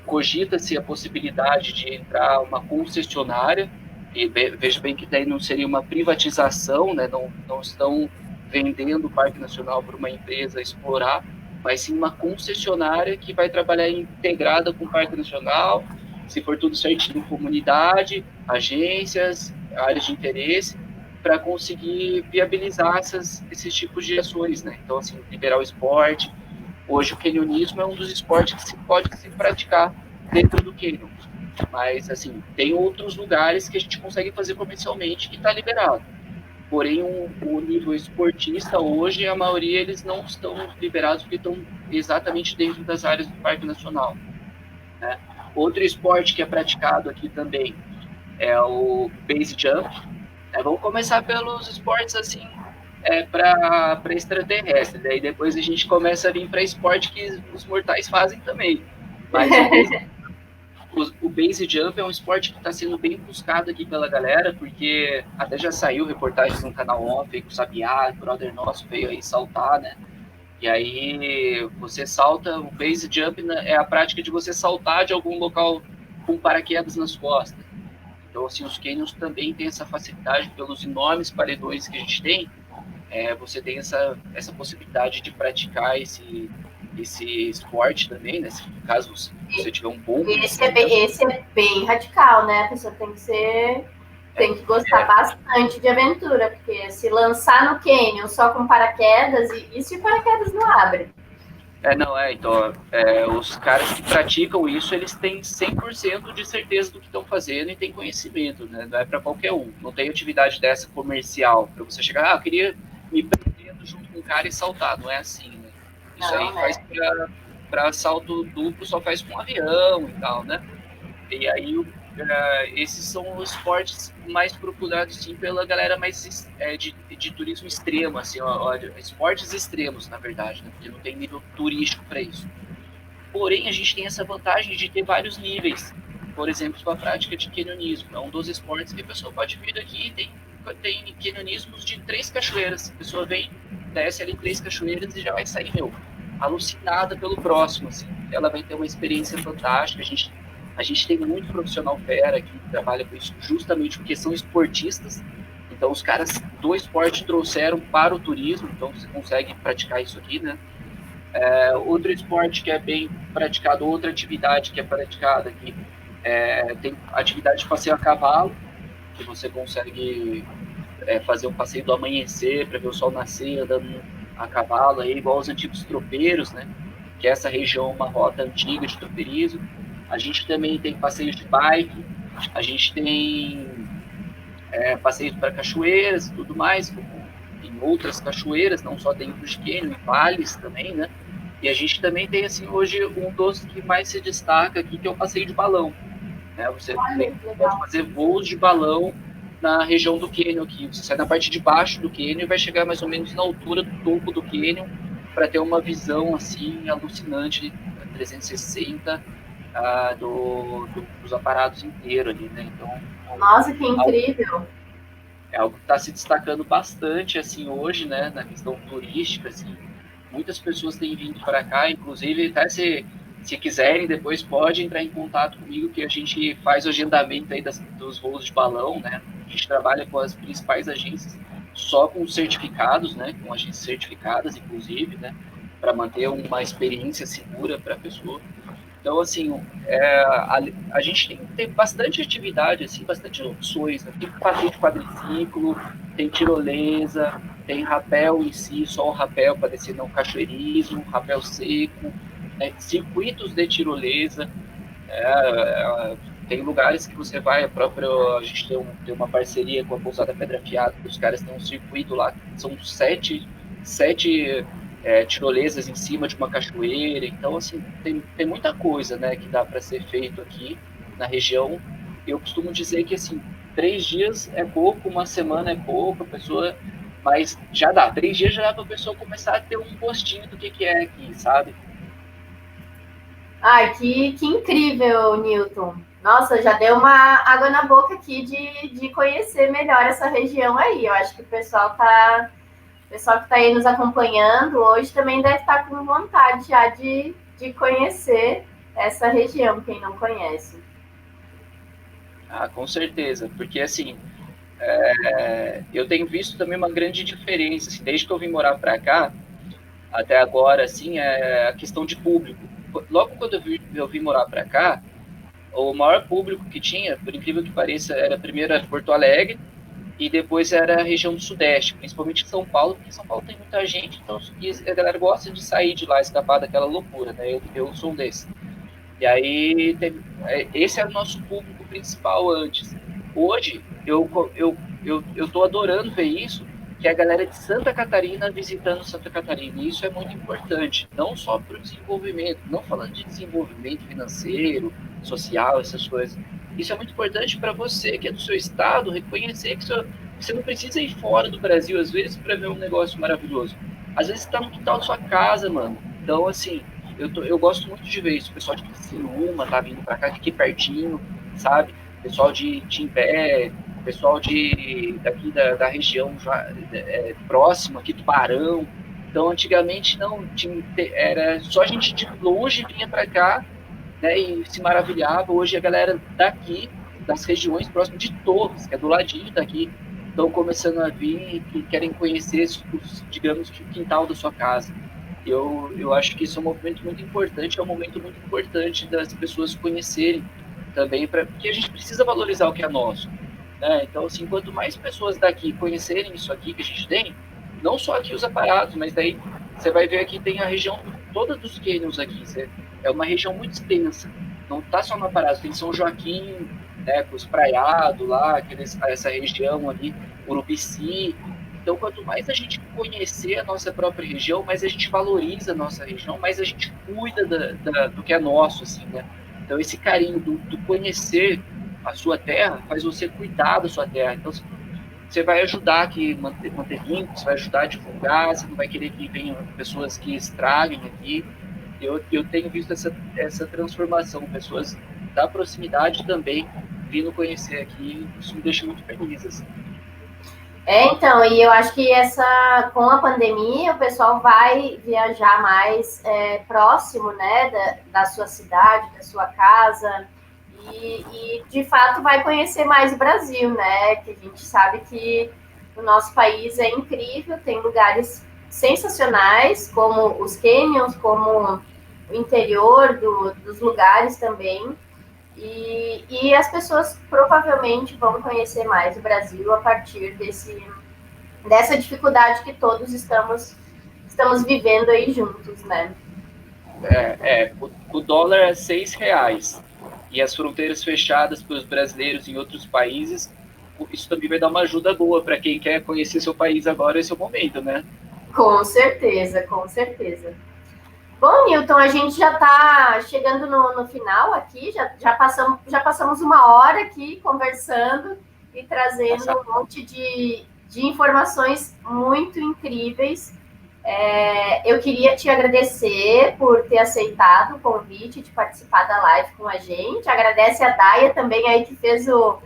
cogita-se a possibilidade de entrar uma concessionária, e veja bem que daí não seria uma privatização, né? Não estão vendendo o Parque Nacional para uma empresa explorar, mas sim uma concessionária que vai trabalhar integrada com o Parque Nacional, se for tudo certinho, comunidade, agências, áreas de interesse, para conseguir viabilizar esses tipos de ações, né? Então, assim, liberar o esporte. Hoje o canionismo é um dos esportes que pode se praticar dentro do cânion, mas, assim, tem outros lugares que a gente consegue fazer comercialmente que está liberado. Porém, o nível esportista hoje, a maioria eles não estão liberados porque estão exatamente dentro das áreas do Parque Nacional, né? Outro esporte que é praticado aqui também é o base jump. Vamos começar pelos esportes assim, para extraterrestre, daí depois a gente começa a vir para esporte que os mortais fazem também. Mas o base jump é um esporte que está sendo bem buscado aqui pela galera, porque até já saiu reportagens no canal off, com o Sabiá, o brother nosso veio aí saltar, né? E aí você salta, o base jump é a prática de você saltar de algum local com paraquedas nas costas. Então, assim, os canyons também têm essa facilidade, pelos enormes paredões que a gente tem, você tem essa possibilidade de praticar esse esporte também, né? Se caso você tiver um bom... Esse é bem radical, né? A pessoa tem que gostar bastante de aventura, porque se lançar no cânion só com paraquedas, e se o paraquedas não abre? Então, os caras que praticam isso, eles têm 100% de certeza do que estão fazendo e têm conhecimento, né? Não é para qualquer um. Não tem atividade dessa comercial, para você chegar, eu queria me prender junto com o cara e saltar. Não é assim, né? Isso não, aí faz para salto duplo, só faz com avião e tal, né? E aí, esses são os esportes mais procurados, sim, pela galera mais de turismo extremo, assim, esportes extremos, na verdade, né? Porque não tem nível turístico para isso. Porém, a gente tem essa vantagem de ter vários níveis. Por exemplo, a prática de canionismo. É um dos esportes que a pessoa pode vir aqui e tem canionismos de 3 cachoeiras. A pessoa vem, desce ali 3 cachoeiras e já vai sair, alucinada pelo próximo, assim. Ela vai ter uma experiência fantástica. A gente tem muito profissional fera que trabalha com isso justamente porque são esportistas. Então, os caras do esporte trouxeram para o turismo. Então, você consegue praticar isso aqui, né? Outro esporte que é bem praticado, outra atividade que é praticada aqui, tem atividade de passeio a cavalo, que você consegue fazer um passeio do amanhecer para ver o sol nascer andando a cavalo, aí, igual os antigos tropeiros, né? Que é essa região, uma rota antiga de tropeirismo. A gente também tem passeios de bike, a gente tem passeios para cachoeiras e tudo mais, em outras cachoeiras, não só dentro de cânion, em vales também, né? E a gente também tem, assim, hoje um dos que mais se destaca aqui, que é o passeio de balão, né? Você pode fazer voos de balão na região do cânion aqui. Você sai na parte de baixo do cânion e vai chegar mais ou menos na altura do topo do cânion para ter uma visão, assim, alucinante, 360, dos aparatos inteiros ali, né? Então, nossa, que incrível! É algo que está se destacando bastante, assim, hoje, né, na questão turística, assim. Muitas pessoas têm vindo para cá, inclusive, até se quiserem, depois pode entrar em contato comigo, que a gente faz o agendamento aí dos voos de balão, né? A gente trabalha com as principais agências só com certificados, né, com agências certificadas, inclusive, né, para manter uma experiência segura para a pessoa. Então, assim, a gente tem bastante atividade, assim, bastante opções. Né? Tem passeio de quadriciclo, tem tirolesa, tem rapel em si, só o rapel para descer no cachoeirismo, rapel seco, né? Circuitos de tirolesa. Tem lugares que você vai, a gente tem uma parceria com a Pousada Pedra Afiada, os caras têm um circuito lá, são sete tirolesas em cima de uma cachoeira. Então, assim, tem muita coisa, né, que dá para ser feito aqui na região. Eu costumo dizer que, assim, 3 dias é pouco, uma semana é pouco, a pessoa... Mas já dá, 3 dias já dá para a pessoa começar a ter um gostinho do que é aqui, sabe? Ai, que incrível, Newton. Nossa, já deu uma água na boca aqui de conhecer melhor essa região aí. Eu acho que o pessoal que está aí nos acompanhando hoje também deve estar com vontade já de conhecer essa região, quem não conhece. Ah, com certeza, porque assim, eu tenho visto também uma grande diferença, assim, desde que eu vim morar para cá, até agora, assim, é a questão de público. Logo quando eu vim morar para cá, o maior público que tinha, por incrível que pareça, era primeiro era Porto Alegre e depois era a região do Sudeste, principalmente São Paulo, porque São Paulo tem muita gente, então a galera gosta de sair de lá, escapar daquela loucura, né? Eu sou um desses. E aí, esse é o nosso público principal antes. Hoje, eu tô adorando ver isso, que é a galera de Santa Catarina visitando Santa Catarina. E isso é muito importante, não só para o desenvolvimento, não falando de desenvolvimento financeiro, social, essas coisas. Isso é muito importante para você, que é do seu estado, reconhecer que você não precisa ir fora do Brasil, às vezes, para ver um negócio maravilhoso. Às vezes está no quintal da sua casa, mano. Então, assim, eu gosto muito de ver isso. O pessoal de Criciúma tá vindo para cá, aqui pertinho, sabe? Pessoal de Timbé, pessoal daqui da região já, próxima, aqui do Barão. Então, antigamente, não, era só a gente de longe vinha para cá, né, e se maravilhava. Hoje a galera daqui, das regiões próximas de Torres, que é do ladinho daqui, estão começando a vir e querem conhecer, digamos, o quintal da sua casa. Eu acho que isso é um movimento muito importante, é um momento muito importante das pessoas conhecerem também, porque a gente precisa valorizar o que é nosso. Né? Então, assim, quanto mais pessoas daqui conhecerem isso aqui que a gente tem, não só aqui os aparatos, mas daí você vai ver aqui tem a região toda dos cânions aqui. É uma região muito extensa. Não está só no aparato, tem São Joaquim, né, com os praiados lá, essa região ali, Urubici. Então, quanto mais a gente conhecer a nossa própria região, mais a gente valoriza a nossa região, mais a gente cuida do que é nosso, assim, né? Então, esse carinho do conhecer a sua terra faz você cuidar da sua terra. Então, você vai ajudar aqui, manter limpo, você vai ajudar a divulgar, você não vai querer que venham pessoas que estraguem aqui. Eu tenho visto essa transformação, pessoas da proximidade também vindo conhecer aqui, isso me deixa muito feliz, assim. Então, e eu acho que com a pandemia, o pessoal vai viajar mais próximo, né, da sua cidade, da sua casa, e de fato vai conhecer mais o Brasil, né, que a gente sabe que o nosso país é incrível, tem lugares sensacionais, como os canyons, como o interior dos lugares também, e as pessoas provavelmente vão conhecer mais o Brasil a partir dessa dificuldade que todos estamos vivendo aí juntos, né? O dólar é R$ 6 e as fronteiras fechadas para os brasileiros em outros países, isso também vai dar uma ajuda boa para quem quer conhecer seu país agora, esse é o momento, né? Com certeza, com certeza. Bom, Newton, a gente já está chegando no final aqui, já passamos uma hora aqui conversando e trazendo um monte de informações muito incríveis. Eu queria te agradecer por ter aceitado o convite de participar da live com a gente. Agradece a Daia também aí que fez o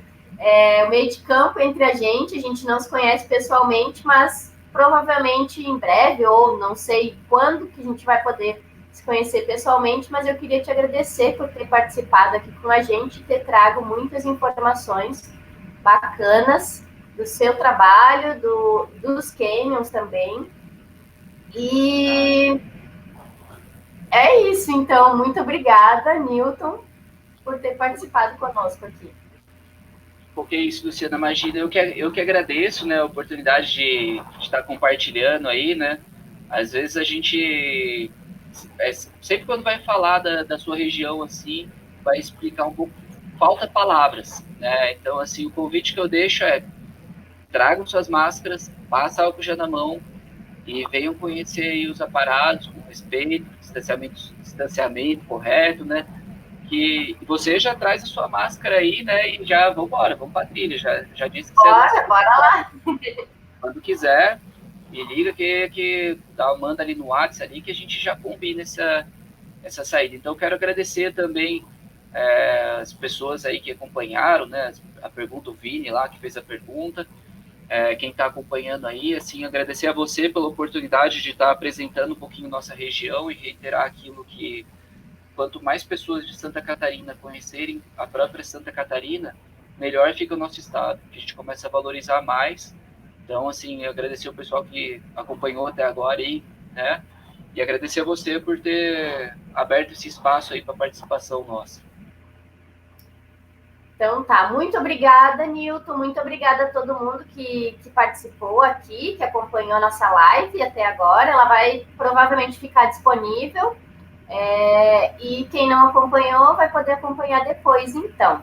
meio de campo entre a gente não se conhece pessoalmente, mas provavelmente em breve, ou não sei quando que a gente vai poder se conhecer pessoalmente, mas eu queria te agradecer por ter participado aqui com a gente e ter trago muitas informações bacanas do seu trabalho, dos canyons também. E é isso, então. Muito obrigada, Newton, por ter participado conosco aqui. Porque isso, Luciana, imagina, eu que agradeço, né, a oportunidade de estar compartilhando aí, né? Às vezes a gente, sempre quando vai falar da sua região, assim, vai explicar um pouco, falta palavras, né? Então, assim, o convite que eu deixo é, tragam suas máscaras, passa álcool já na mão e venham conhecer aí os aparatos com respeito, distanciamento correto, né? Que você já traz a sua máscara aí, né? E já vamos embora, vamos para trilha. Já disse que Bora lá. Quando quiser, me liga que manda ali no WhatsApp ali que a gente já combina essa saída. Então, quero agradecer também as pessoas aí que acompanharam, né? A pergunta, o Vini lá que fez a pergunta. Quem está acompanhando aí, assim, agradecer a você pela oportunidade de estar apresentando um pouquinho nossa região e reiterar aquilo que quanto mais pessoas de Santa Catarina conhecerem a própria Santa Catarina, melhor fica o nosso estado, que a gente começa a valorizar mais. Então, assim, agradecer o pessoal que acompanhou até agora aí, né? E agradecer a você por ter aberto esse espaço aí para participação nossa. Então tá, muito obrigada, Nilton, muito obrigada a todo mundo que participou aqui, que acompanhou a nossa live até agora. Ela vai provavelmente ficar disponível. E quem não acompanhou vai poder acompanhar depois, então.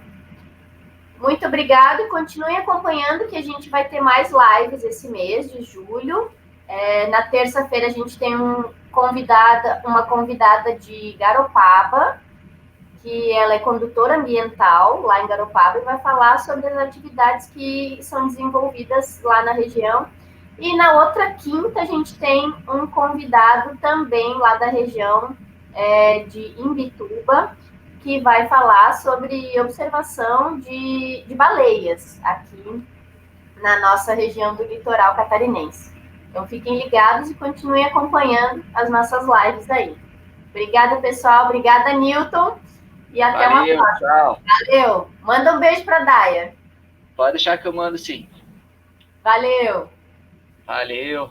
Muito obrigada e continue acompanhando que a gente vai ter mais lives esse mês de julho. Na terça-feira a gente tem uma convidada de Garopaba, que ela é condutora ambiental lá em Garopaba e vai falar sobre as atividades que são desenvolvidas lá na região. E na outra quinta a gente tem um convidado também lá da região de Imbituba, que vai falar sobre observação de baleias aqui na nossa região do litoral catarinense. Então fiquem ligados e continuem acompanhando as nossas lives aí. Obrigada, pessoal. Obrigada, Newton. E até uma próxima. Tchau. Valeu. Manda um beijo para a Daia. Pode deixar que eu mando sim. Valeu. Valeu.